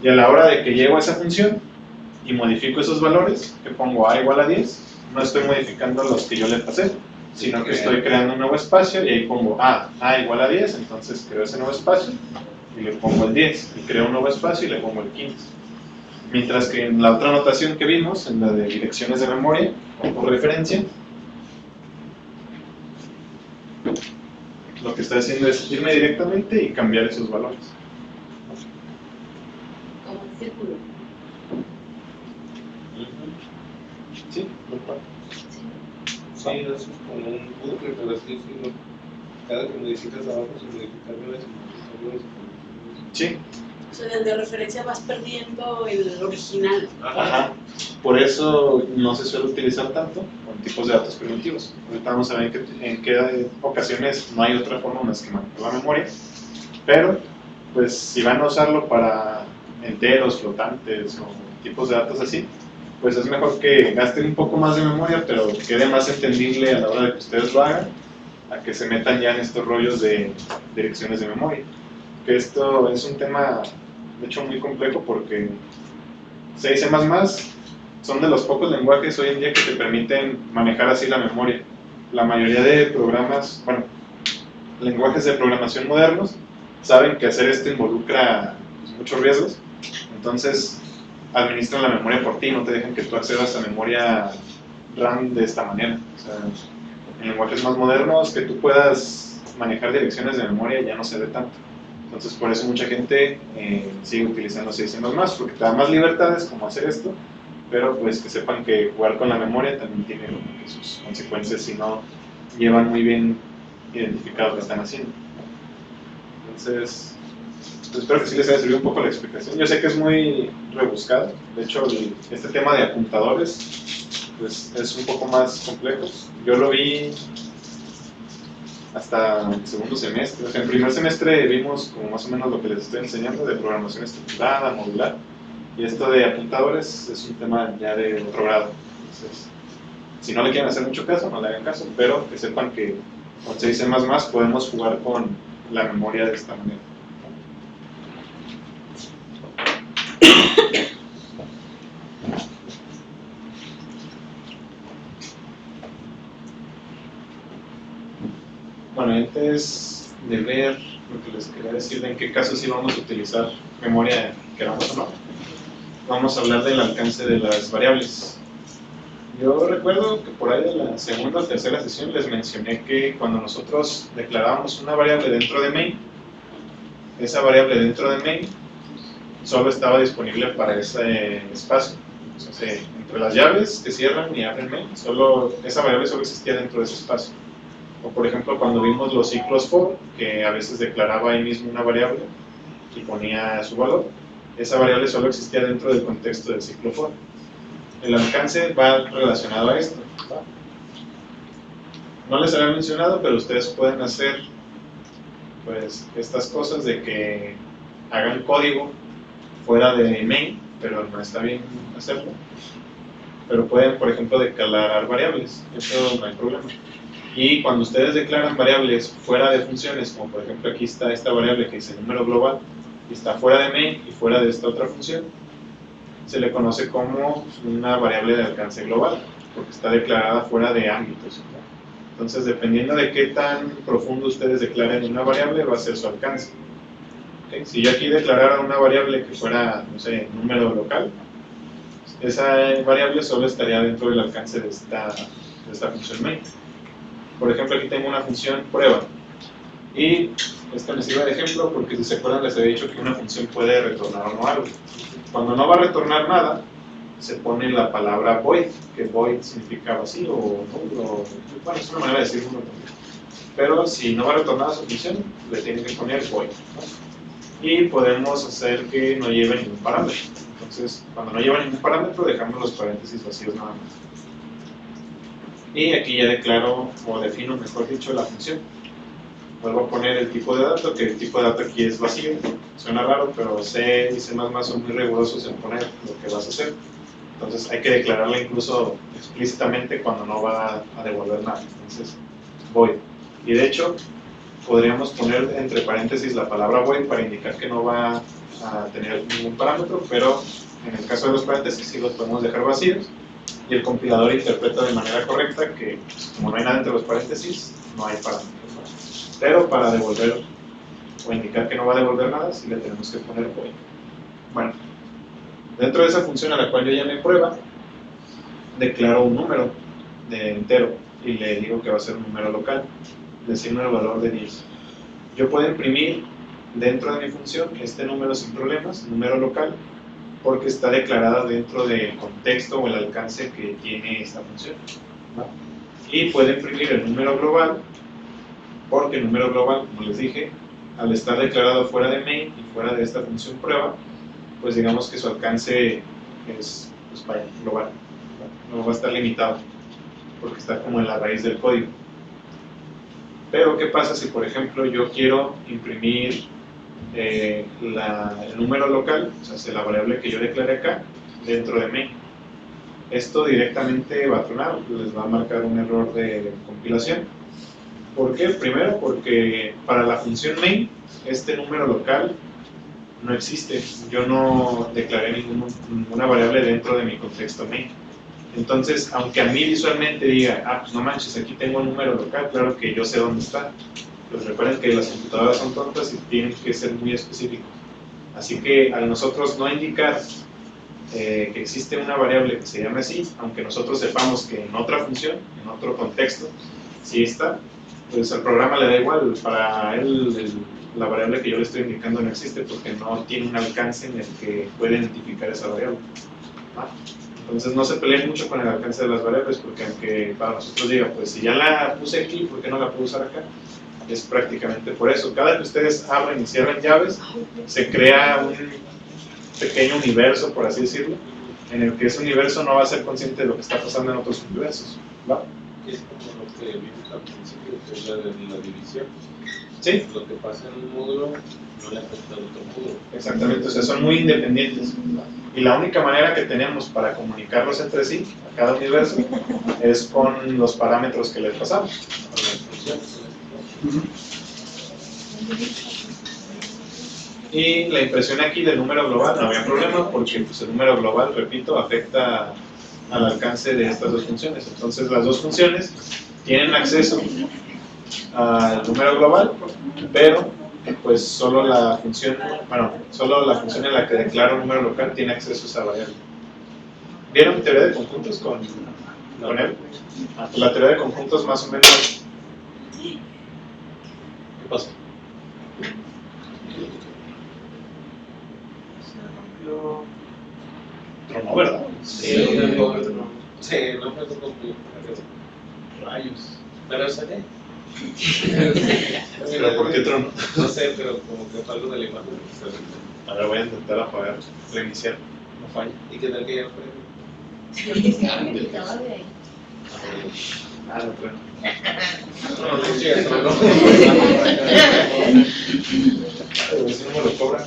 Y a la hora de que llego a esa función y modifico esos valores, que pongo A igual a 10, no estoy modificando los que yo le pasé, sino que estoy creando un nuevo espacio y ahí pongo A igual a 10, entonces creo ese nuevo espacio y le pongo el 10, y creo un nuevo espacio y le pongo el 15. Mientras que en la otra notación que vimos, en la de direcciones de memoria, o por referencia, lo que estoy haciendo es irme directamente y cambiar esos valores. Como un círculo. Sí, lo cual. Sí, eso es como un bucle, pero así decirlo. Cada que modificas abajo se modifica arriba, se modifica arriba, se modifica arriba. Sí. O sea, en el de referencia vas perdiendo el original. Ajá. Por eso no se suele utilizar tanto con tipos de datos primitivos. Ahorita vamos a ver en qué ocasiones no hay otra forma más que manipular la memoria. Pero, pues, si van a usarlo para enteros, flotantes o tipos de datos así, pues es mejor que gasten un poco más de memoria, pero quede más entendible a la hora de que ustedes lo hagan, a que se metan ya en estos rollos de direcciones de memoria. Que esto es un tema, de hecho, muy complejo porque C y C++ son de los pocos lenguajes hoy en día que te permiten manejar así la memoria. La mayoría de programas, bueno, lenguajes de programación modernos, saben que hacer esto involucra pues, muchos riesgos, entonces administran la memoria por ti, no te dejan que tú accedas a memoria RAM de esta manera. O sea, en lenguajes más modernos, que tú puedas manejar direcciones de memoria ya no se ve tanto. Entonces, por eso mucha gente sigue utilizando C++, porque te da más libertades como hacer esto, pero pues que sepan que jugar con la memoria también tiene sus consecuencias si no llevan muy bien identificado lo que están haciendo. Entonces, pues espero que sí les haya servido un poco la explicación. Yo sé que es muy rebuscado, de hecho este tema de apuntadores pues, es un poco más complejo. Yo lo vi hasta el segundo semestre. O sea, en primer semestre vimos como más o menos lo que les estoy enseñando de programación estructurada, modular, y esto de apuntadores es un tema ya de otro grado. Entonces, si no le quieren hacer mucho caso, no le hagan caso, pero que sepan que con C y C++ podemos jugar con la memoria de esta manera. Bueno, antes de ver lo que les quería decir de en qué casos sí vamos a utilizar memoria, queramos o no, vamos a hablar del alcance de las variables. Yo recuerdo que por ahí de la segunda o tercera sesión les mencioné que cuando nosotros declarábamos una variable dentro de main, esa variable dentro de main solo estaba disponible para ese espacio. O sea, entre las llaves que cierran y abren main, esa variable solo existía dentro de ese espacio. O por ejemplo cuando vimos los ciclos for, que a veces declaraba ahí mismo una variable y ponía su valor, esa variable solo existía dentro del contexto del ciclo for. El alcance va relacionado a esto. No les había mencionado, pero ustedes pueden hacer pues estas cosas de que hagan código fuera de main pero no está bien hacerlo. Pero pueden, por ejemplo, declarar variables, eso no hay problema. Y cuando ustedes declaran variables fuera de funciones, como por ejemplo aquí está esta variable que dice número global, y está fuera de main y fuera de esta otra función, se le conoce como una variable de alcance global, porque está declarada fuera de ámbitos. Entonces, dependiendo de qué tan profundo ustedes declaren una variable, va a ser su alcance. ¿Okay? Si yo aquí declarara una variable que fuera, no sé, número local, esa variable solo estaría dentro del alcance de esta función main. Por ejemplo, aquí tengo una función prueba. Y esta me sirve de ejemplo porque si se acuerdan les había dicho que una función puede retornar o no algo. Cuando no va a retornar nada, se pone la palabra void, que void significa vacío o nulo. Bueno, es una manera de decirlo también. Pero si no va a retornar a su función, le tienen que poner void, ¿no? Y podemos hacer que no lleve ningún parámetro. Entonces, cuando no lleva ningún parámetro, dejamos los paréntesis vacíos nada más. Y aquí ya declaro, o defino, mejor dicho, la función. Vuelvo a poner el tipo de dato, que el tipo de dato aquí es vacío. Suena raro, pero C y C++ son muy rigurosos en poner lo que vas a hacer. Entonces hay que declararla incluso explícitamente cuando no va a devolver nada. Entonces, void. Y de hecho, podríamos poner entre paréntesis la palabra void para indicar que no va a tener ningún parámetro, pero en el caso de los paréntesis sí los podemos dejar vacíos y el compilador interpreta de manera correcta que, pues, como no hay nada entre los paréntesis, no hay parámetros. Pero para devolver o indicar que no va a devolver nada, sí le tenemos que poner void. Bueno, dentro de esa función a la cual yo llamé prueba, declaro un número de entero y le digo que va a ser un número local. Le asigno el valor de 10. Yo puedo imprimir dentro de mi función este número sin problemas, número local, porque está declarada dentro del contexto o el alcance que tiene esta función, ¿no? Y puedo imprimir el número global, porque el número global, como les dije, al estar declarado fuera de main y fuera de esta función prueba, pues digamos que su alcance es, pues vaya, global, ¿no? No va a estar limitado, porque está como en la raíz del código. Pero, ¿qué pasa si, por ejemplo, yo quiero imprimir el número local, o sea, la variable que yo declaré acá, dentro de main? Esto directamente va a tronar, les va a marcar un error de compilación. ¿Por qué? Primero, porque para la función main, este número local no existe. Yo no declaré ninguna variable dentro de mi contexto main. Entonces, aunque a mí visualmente diga, pues no manches, aquí tengo un número local, claro que yo sé dónde está. Pues recuerden que las computadoras son tontas y tienen que ser muy específicos. Así que al nosotros no indicar que existe una variable que se llame así, aunque nosotros sepamos que en otra función, en otro contexto, sí está, pues al programa le da igual. Para él la variable que yo le estoy indicando no existe porque no tiene un alcance en el que puede identificar esa variable. ¿Ah? Entonces no se peleen mucho con el alcance de las variables, porque aunque para nosotros diga, pues si ya la puse aquí, ¿por qué no la puedo usar acá? Es prácticamente por eso. Cada que ustedes abren y cierran llaves, se crea un pequeño universo, por así decirlo, en el que ese universo no va a ser consciente de lo que está pasando en otros universos, ¿va? Es como lo que vimos al principio, que es la división. Sí. Lo que pasa en un módulo no le afecta al otro módulo. Exactamente, o sea, son muy independientes. Y la única manera que tenemos para comunicarlos entre sí, a cada universo, es con los parámetros que les pasamos. Con las funciones. Y la impresión aquí del número global no había problema, porque pues, el número global, repito, afecta al alcance de estas dos funciones. Entonces las dos funciones tienen acceso al número global, pero pues solo la función en la que declaro un número local tiene acceso a esa variable. ¿Vieron teoría de conjuntos con él? La teoría de conjuntos más o menos. ¿Qué pasa? Tronó, ¿verdad? Sí, no me tocó rayos. Pero sale. ¿Pero por qué tronó? No sé, pero como que fue algo de la imagen. A ver, voy a intentar apagar, reiniciar. No falla. ¿Y qué tal que ya fue? Creo que se ha quitado de ahí. Ah, no creo. No, no es cierto, ¿no? Pero si no me lo cobran.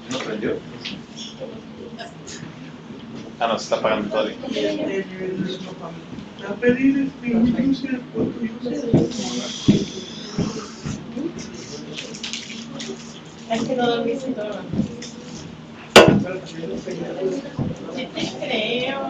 ¿No prendió? Ah, no, se está apagando todavía. A pedir user. Es que no dormiste todo. Sí te creo.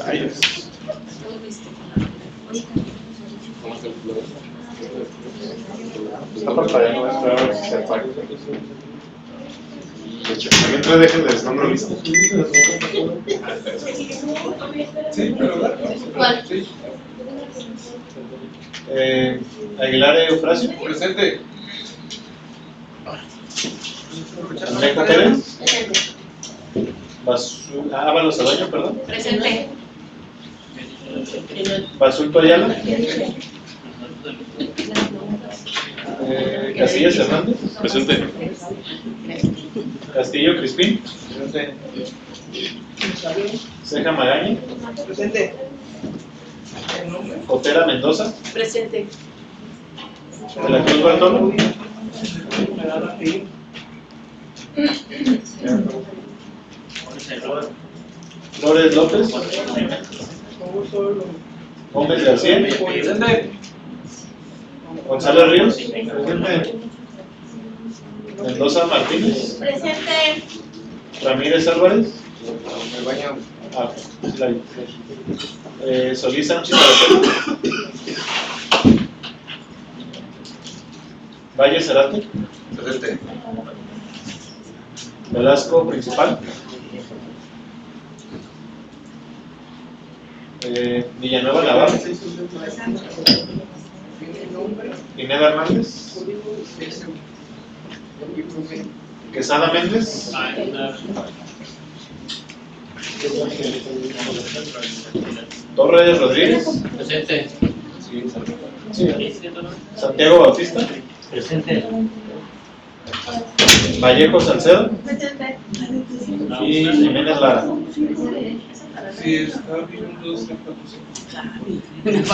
Rayos. Está parpadeando, voy a esperar a ver si se apaga. Mientras dejen de nombro listo. Sí, pero ¿Cuál? Aguilar Eufrasio. presente. Anejo Pérez. Ábalos Adoño, perdón. Presente. Basulto Ayala. Casillas Hernández. Presente. Castillo Crispín. Presente. Ceja Magaña. Presente. Otera Mendoza. Presente. De la Cruz Bartolo. Flores López. Gómez García. Presente. González Ríos. Mendoza Martínez. Presente. Ramírez Álvarez. Me baño. Solís Sánchez Araceli. Valle Cerate. Presente. Velasco Principal. Villanueva Navarro. Pineda Hernández. Quesada Méndez. Torres Rodríguez. Presente. Santiago Bautista. Presente. Vallejo Salcedo. Presente. Y Jiménez Lara. Sí, está bien, 1, 2, 3, 4, 5.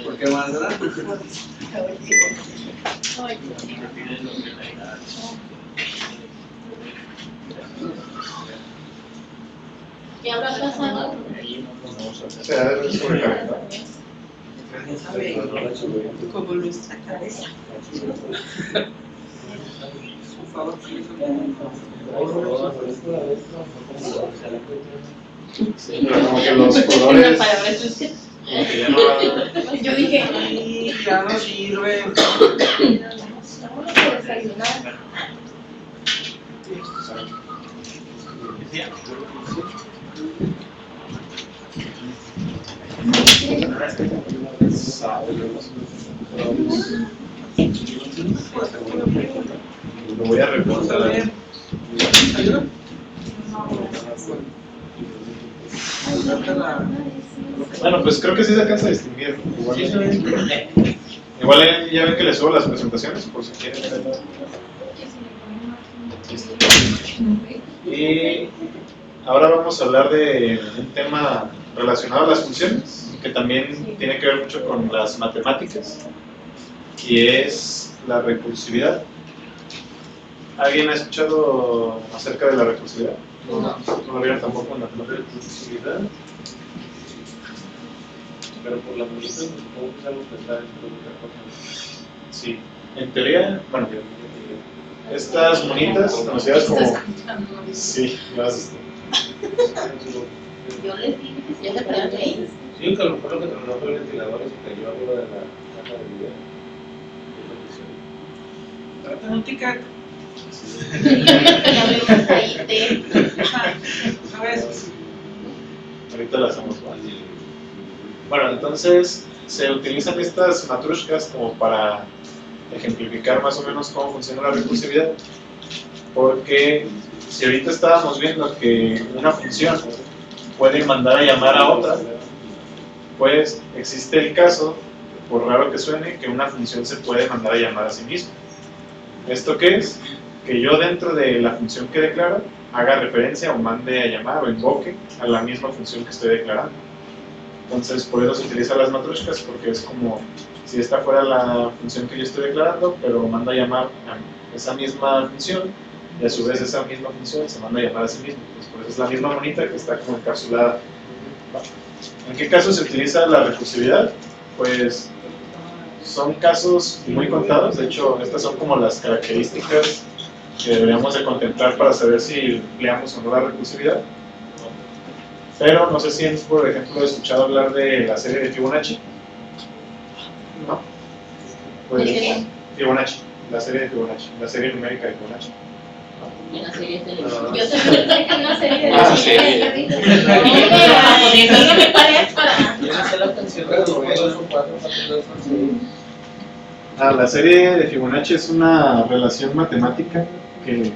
¿Por qué más, verdad? ¿Qué habrá pasado? Se ha de sobrecalentar. Como nuestra cabeza. Sí, pero como que los colores. Una palabra sucia. Como que ya no va. Yo dije, Y ya no sirve. vámonos a desayunar. Lo voy a reportar. Bueno, pues creo que sí se alcanza a distinguir. Igual ya ven que les subo las presentaciones por si quieren verlo. Y ahora vamos a hablar de un tema relacionado a las funciones, que también tiene que ver mucho con las matemáticas, y es la recursividad. ¿Alguien ha escuchado acerca de la recursividad? No lo vieron tampoco en la recursividad. Pero por la bonita, supongo que es algo que está dentro de otra cosa. Sí, en teoría, bueno, estas monitas conocidas como... Sí, las... Yo les dije que Ya se te fueran pregunté. 6. Sí, que a lo mejor lo que tronó fue el ventilador y se cayó arriba de la caja de video. Trata un ticket. ¿Sabes? Ahorita lo hacemos. Bueno, entonces se utilizan estas matrushkas como para ejemplificar más o menos cómo funciona la recursividad, porque si ahorita estábamos viendo que una función puede mandar a llamar a otra, pues existe el caso, por raro que suene, que una función se puede mandar a llamar a sí misma. ¿Esto qué es? Que yo dentro de la función que declaro haga referencia o mande a llamar o invoque a la misma función que estoy declarando. Entonces, por eso se utilizan las matrushkas, porque es como si esta fuera la función que yo estoy declarando, pero manda a llamar a esa misma función, y a su vez esa misma función se manda a llamar a sí misma. Pues por eso es la misma monita que está como encapsulada. ¿En qué caso se utiliza la recursividad? Pues son casos muy contados. De hecho, estas son como las características que deberíamos de contemplar para saber si empleamos o no la recursividad. Pero no sé si han, por ejemplo, escuchado hablar de la serie de Fibonacci. ¿No? Pues, ¿Qué? Fibonacci, la serie de Fibonacci, la serie numérica de Fibonacci. En la serie de televisión. Yo también pensé que una serie de Ah, cine, sí. yo dije, no, dígame cuál es para... Yo no sé la canción de los 2 o 4, La serie de Fibonacci es una relación matemática que,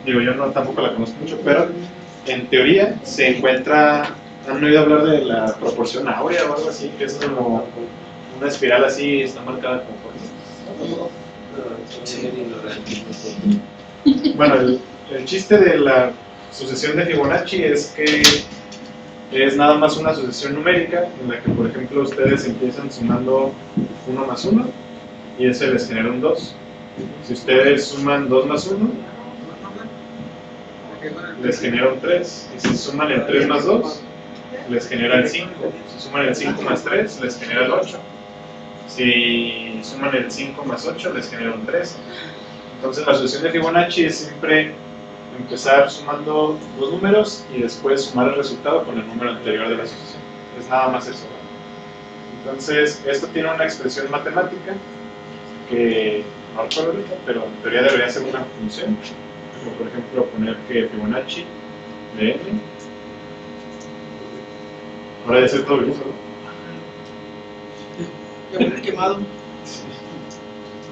digo, yo no tampoco la conozco mucho, pero en teoría se encuentra, ¿han oído hablar de la proporción áurea o algo así? Que es como una espiral así, está marcada como por... Bueno, el chiste de la sucesión de Fibonacci es que es nada más una sucesión numérica en la que, por ejemplo, ustedes empiezan sumando 1 más 1 y ese les genera un 2. Si ustedes suman 2 más 1, les genera un 3. Y si suman el 3 más 2, les genera el 5. Si suman el 5 más 3, les genera el 8. Si suman el 5 más 8, les genera un 13. Entonces la sucesión de Fibonacci es siempre empezar sumando 2 números y después sumar el resultado con el número anterior de la sucesión. Es nada más eso. Entonces, esto tiene una expresión matemática que no recuerdo ahorita, pero en teoría debería ser una función. Como por ejemplo poner que Fibonacci de n. Ahora ya sé todo el uso, ¿no? Ya me he quemado.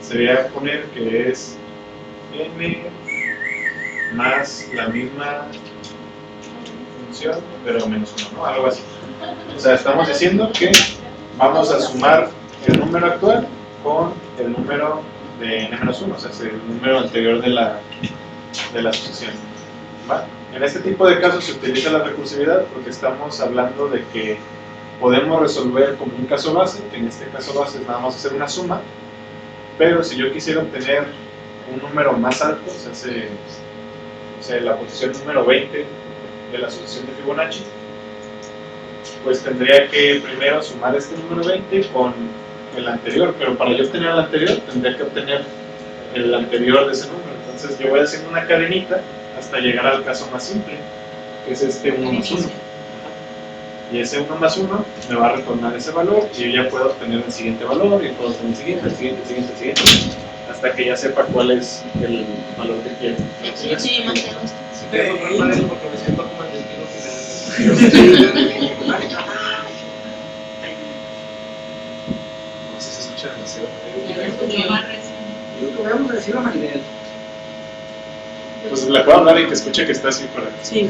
Sería poner que es n más la misma función, pero menos 1, ¿no? Algo así. O sea, estamos diciendo que vamos a sumar el número actual con el número de n-1, o sea, es el número anterior de la sucesión. ¿Va? En este tipo de casos se utiliza la recursividad porque estamos hablando de que podemos resolver como un caso base, que en este caso base es nada más hacer una suma, pero si yo quisiera obtener un número más alto, o sea, la posición número 20 de la sucesión de Fibonacci, pues tendría que primero sumar este número 20 con el anterior, pero para yo obtener el anterior tendría que obtener el anterior de ese número. Entonces yo voy haciendo una cadenita hasta llegar al caso más simple, que es este 1 más 1. Y ese 1 más 1 me va a retornar ese valor y yo ya puedo obtener el siguiente valor y puedo obtener el siguiente, el siguiente, el siguiente, el siguiente, hasta que ya sepa cuál es el valor que quiero. Sí, Mateo. Pero no eso porque me siento como el destino final. No sé si se escucha demasiado. Yo vamos a decir a Maribel. Pues le puedo hablar y que escuche que está así para que... Sí,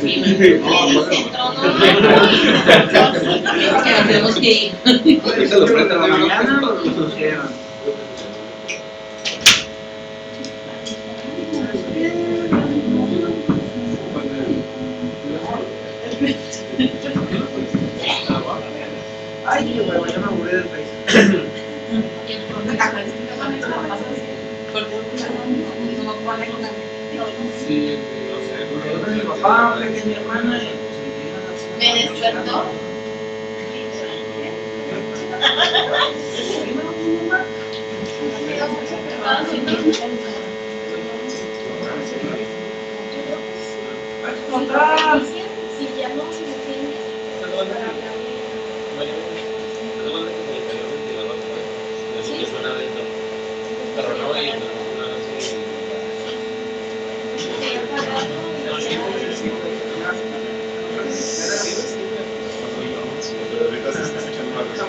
Porque nos tenemos que ir. Ahorita lo prenden la de mañana lo pusieron. Ay, qué bueno, ya me aburrí del país. Sí, no sé. Mi papá, que es mi hermana. Me despertó. Ay, ¿cómo estás? Si llamó, si me tiene. ¿no? Y Pero ahorita se está escuchando una cosa.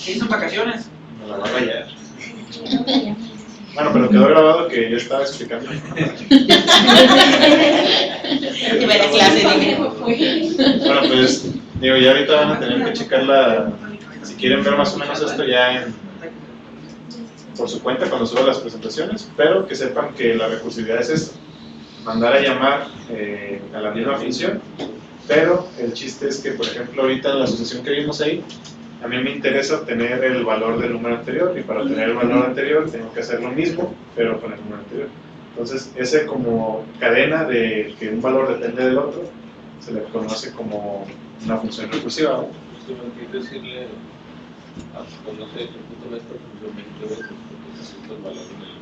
¿Qué hizo en vacaciones? Me la va a rayar. Bueno, pero quedó grabado que yo estaba explicando. Bueno, pues, digo, ya ahorita van a tener que checar si quieren ver más o menos esto ya por su cuenta cuando suba las presentaciones, pero que sepan que la recursividad es esto, mandar a llamar a la misma función, pero el chiste es que, por ejemplo, ahorita en la asociación que vimos ahí, a mí me interesa obtener el valor del número anterior, y para obtener el valor anterior tengo que hacer lo mismo, pero con el número anterior. Entonces, ese como cadena de que un valor depende del otro, se le conoce como una función recursiva, ¿no? Quiero decirle, pues no sé, repito esta función 20 veces porque necesito el valor en el número.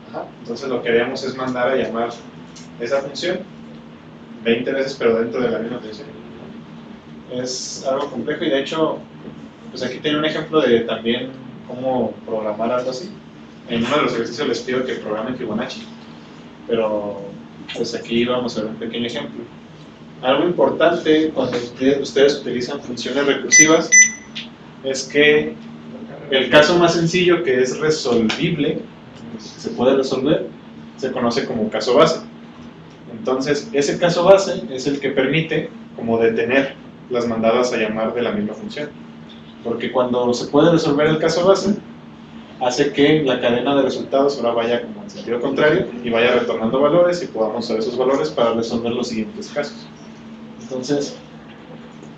Ajá. Entonces, lo que haríamos es mandar a llamar esa función 20 veces, pero dentro de la misma función. Es algo complejo y de hecho, pues aquí tengo un ejemplo de también cómo programar algo así. En uno de los ejercicios les pido que programen Fibonacci, pero pues aquí vamos a ver un pequeño ejemplo. Algo importante cuando ustedes utilizan funciones recursivas es que el caso más sencillo que es resolvible, se puede resolver, se conoce como caso base. Entonces, ese caso base es el que permite como detener las mandadas a llamar de la misma función. Porque cuando se puede resolver el caso base, hace que la cadena de resultados ahora vaya como en sentido contrario y vaya retornando valores y podamos usar esos valores para resolver los siguientes casos. Entonces,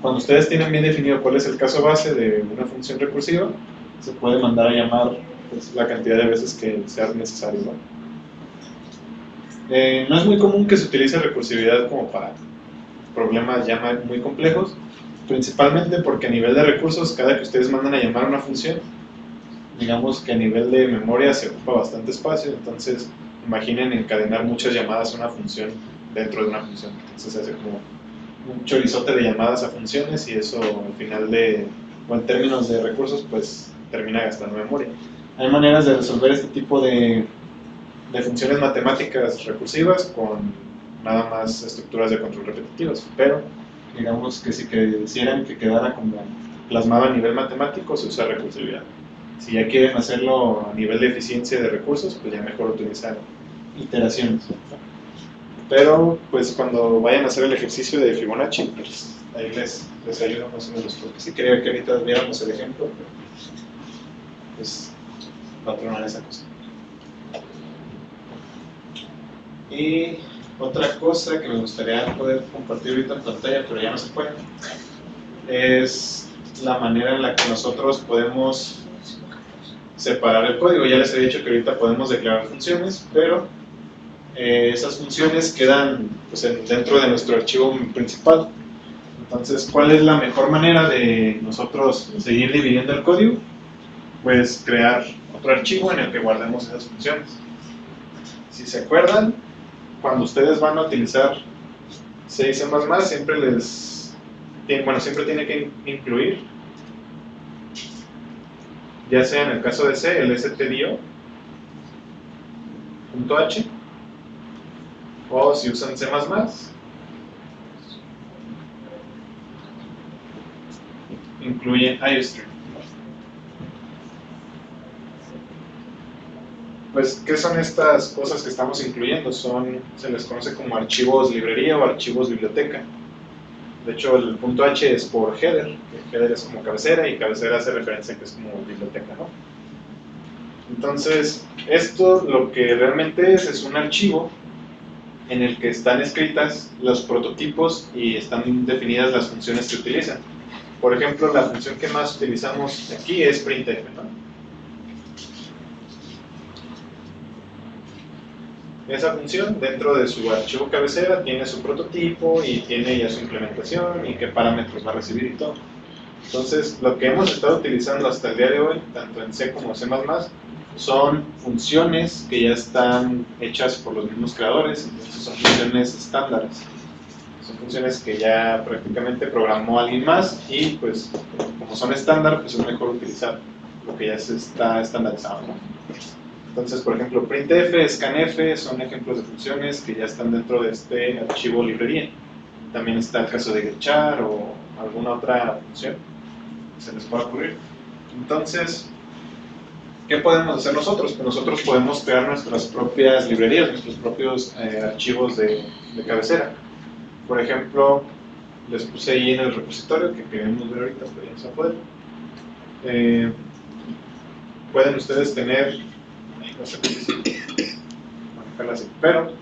cuando ustedes tienen bien definido cuál es el caso base de una función recursiva, se puede mandar a llamar pues, la cantidad de veces que sea necesario, ¿no? No es muy común que se utilice recursividad como para problemas ya muy complejos, principalmente porque a nivel de recursos, cada que ustedes mandan a llamar una función, digamos que a nivel de memoria se ocupa bastante espacio, entonces imaginen encadenar muchas llamadas a una función dentro de una función. Entonces se hace como un chorizote de llamadas a funciones y eso al final o en términos de recursos, pues termina gastando memoria. Hay maneras de resolver este tipo de funciones matemáticas recursivas con nada más estructuras de control repetitivas, pero digamos que si quisieran que quedara como plasmado a nivel matemático, se usa recursividad. Si ya quieren hacerlo a nivel de eficiencia de recursos, pues ya mejor utilizar iteraciones. Pero pues cuando vayan a hacer el ejercicio de Fibonacci, pues ahí les ayudo más o menos, porque sí quería que ahorita viéramos el ejemplo, pero pues va a tronar esa cosa. Y otra cosa que me gustaría poder compartir ahorita en pantalla, pero ya no se puede, es la manera en la que nosotros podemos separar el código. Ya les he dicho que ahorita podemos declarar funciones, pero esas funciones quedan pues, dentro de nuestro archivo principal. Entonces, ¿cuál es la mejor manera de nosotros seguir dividiendo el código? Pues crear otro archivo en el que guardemos esas funciones. Si se acuerdan, cuando ustedes van a utilizar C y C++, siempre tiene que incluir, ya sea en el caso de C, el stdio.h, o si usan C++, incluyen iostream. Pues, ¿qué son estas cosas que estamos incluyendo? Se les conoce como archivos librería o archivos biblioteca. De hecho, el .h es por header, que header es como cabecera y cabecera hace referencia a que es como biblioteca, ¿no? Entonces, esto lo que realmente es un archivo en el que están escritas los prototipos y están definidas las funciones que utilizan. Por ejemplo, la función que más utilizamos aquí es printf, ¿no? esa función dentro de su archivo cabecera tiene su prototipo y tiene ya su implementación y qué parámetros va a recibir y todo. Entonces, lo que hemos estado utilizando hasta el día de hoy, tanto en C como C++, son funciones que ya están hechas por los mismos creadores, entonces son funciones estándares. Son funciones que ya prácticamente programó alguien más y pues como son estándar, pues es mejor utilizar lo que ya se está estandarizado, ¿no? Entonces, por ejemplo, printf, scanf son ejemplos de funciones que ya están dentro de este archivo librería. También está el caso de getchar o alguna otra función que se les pueda ocurrir. Entonces, ¿qué podemos hacer nosotros? Pues nosotros podemos crear nuestras propias librerías, nuestros propios archivos de cabecera. Por ejemplo, les puse ahí en el repositorio que queremos ver ahorita, pero ya no se puede. Pueden ustedes tener, no sé si manejarla así, pero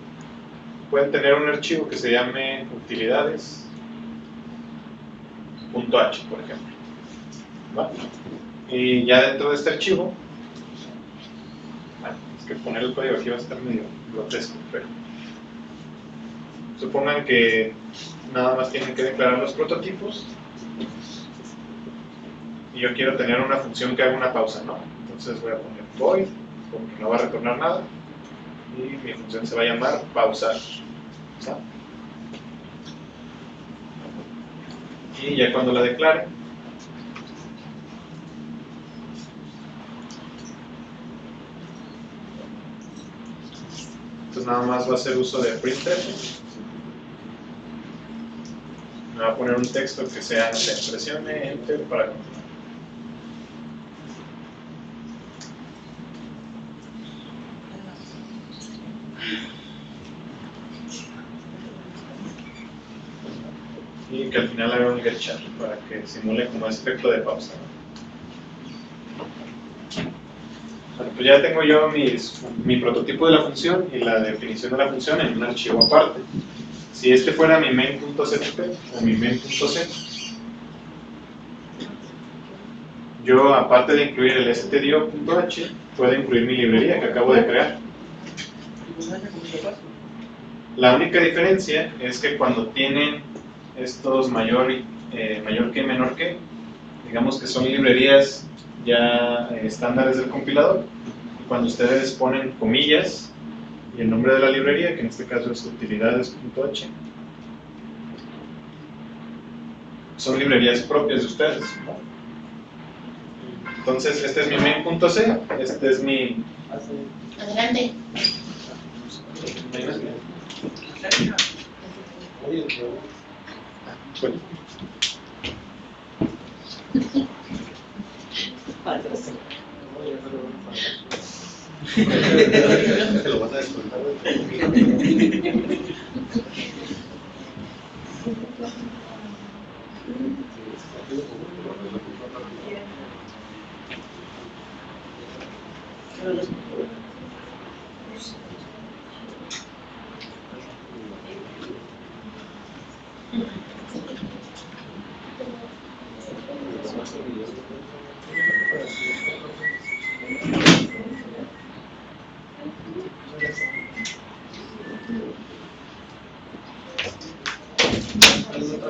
pueden tener un archivo que se llame utilidades.h, por ejemplo. ¿Va? Y ya dentro de este archivo, bueno, es que poner el código aquí va a estar medio grotesco, pero supongan que nada más tienen que declarar los prototipos y yo quiero tener una función que haga una pausa, ¿no? Entonces voy a poner void, porque no va a retornar nada, y mi función se va a llamar pausar, ¿no? Y ya cuando la declare, entonces nada más va a hacer uso de printf. Me va a poner un texto que sea, no sé, presione enter para continuar. Y que al final haga un getchar para que simule como ese efecto de pausa, ¿no? Bueno, pues ya tengo yo mi prototipo de la función y la definición de la función en un archivo aparte. Si este fuera mi main.cpp o mi main.c, yo, aparte de incluir el stdio.h, puedo incluir mi librería que acabo de crear. La única diferencia es que cuando tienen estos mayor que, menor que, digamos que son librerías ya estándares del compilador, y cuando ustedes ponen comillas y el nombre de la librería, que en este caso es utilidades.h, son librerías propias de ustedes, ¿no? Entonces, este es mi main.c, este es mi... Adelante. Bueno. Te lo van a descontar.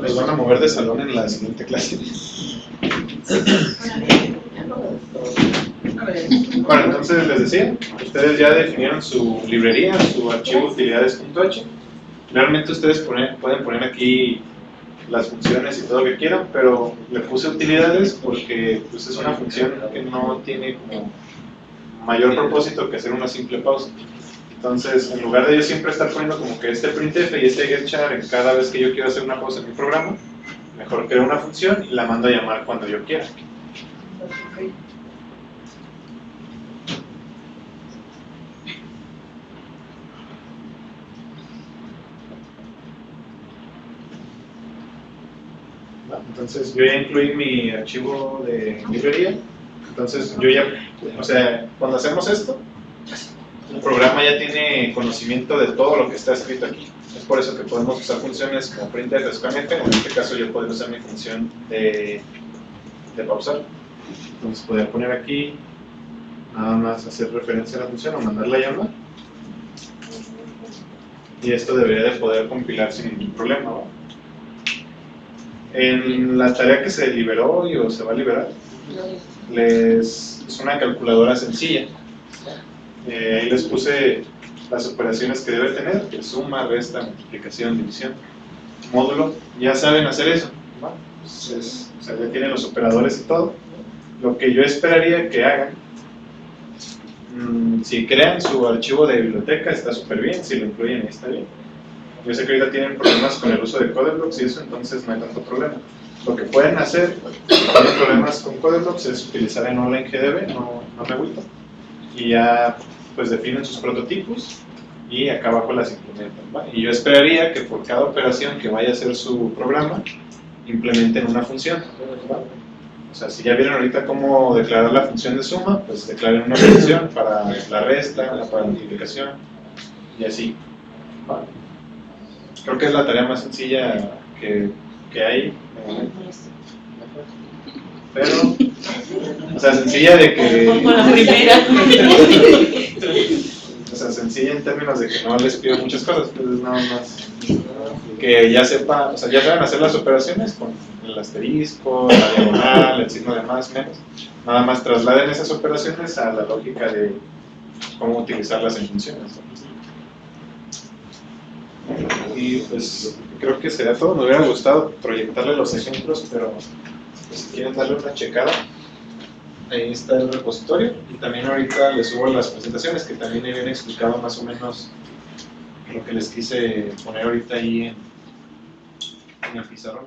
Nos van a mover de salón en la siguiente clase. Bueno, entonces les decía, ustedes ya definieron su librería, su archivo utilidades.h. Realmente ustedes pueden poner aquí las funciones y todo lo que quieran, pero le puse utilidades porque pues, es una función que no tiene como mayor propósito que hacer una simple pausa. Entonces, en lugar de yo siempre estar poniendo como que este printf y este getchar en cada vez que yo quiero hacer una pausa en mi programa, mejor creo una función y la mando a llamar cuando yo quiera. Entonces, yo ya incluí mi archivo de librería. Entonces, yo ya, o sea, cuando hacemos esto, el programa ya tiene conocimiento de todo lo que está escrito aquí. Es por eso que podemos usar funciones como printf, scanf. En este caso yo podría usar mi función de pausar. Entonces podría poner aquí, nada más hacer referencia a la función o mandarla a llamar. y esto debería de poder compilar sin ningún problema, ¿no? En la tarea que se liberó hoy o se va a liberar, es una calculadora sencilla. Ahí les puse las operaciones que debe tener, que es suma, resta, multiplicación, división, módulo. Ya saben hacer eso, ¿no? Pues o sea, ya tienen los operadores y todo. Lo que yo esperaría que hagan, si crean su archivo de biblioteca está súper bien, si lo incluyen está bien. Yo sé que ahorita tienen problemas con el uso de CodeBlocks y eso, entonces no hay tanto problema. Lo que pueden hacer, si tienen problemas con CodeBlocks, es utilizar en OnlineGDB, no me agüito, y ya pues definen sus prototipos y acá abajo las implementan, ¿va? Y yo esperaría que por cada operación que vaya a hacer su programa, implementen una función, ¿va? O sea, si ya vieron ahorita cómo declarar la función de suma, pues declaren una función para la resta, para la multiplicación y así, ¿va? Creo que es la tarea más sencilla que hay de momento. Pero, o sea, sencilla de que... Como la primera. O sea, sencilla en términos de que no les pido muchas cosas, pues nada más que ya sepan, o sea, ya saben hacer las operaciones con el asterisco, la diagonal, el signo de más, menos. Nada más trasladen esas operaciones a la lógica de cómo utilizarlas en funciones. Y pues creo que sería todo. Me hubiera gustado proyectarle los ejemplos, pero pues, si quieren darle una checada, ahí está el repositorio. Y también ahorita les subo las presentaciones que también habían explicado más o menos lo que les quise poner ahorita ahí en el pizarrón.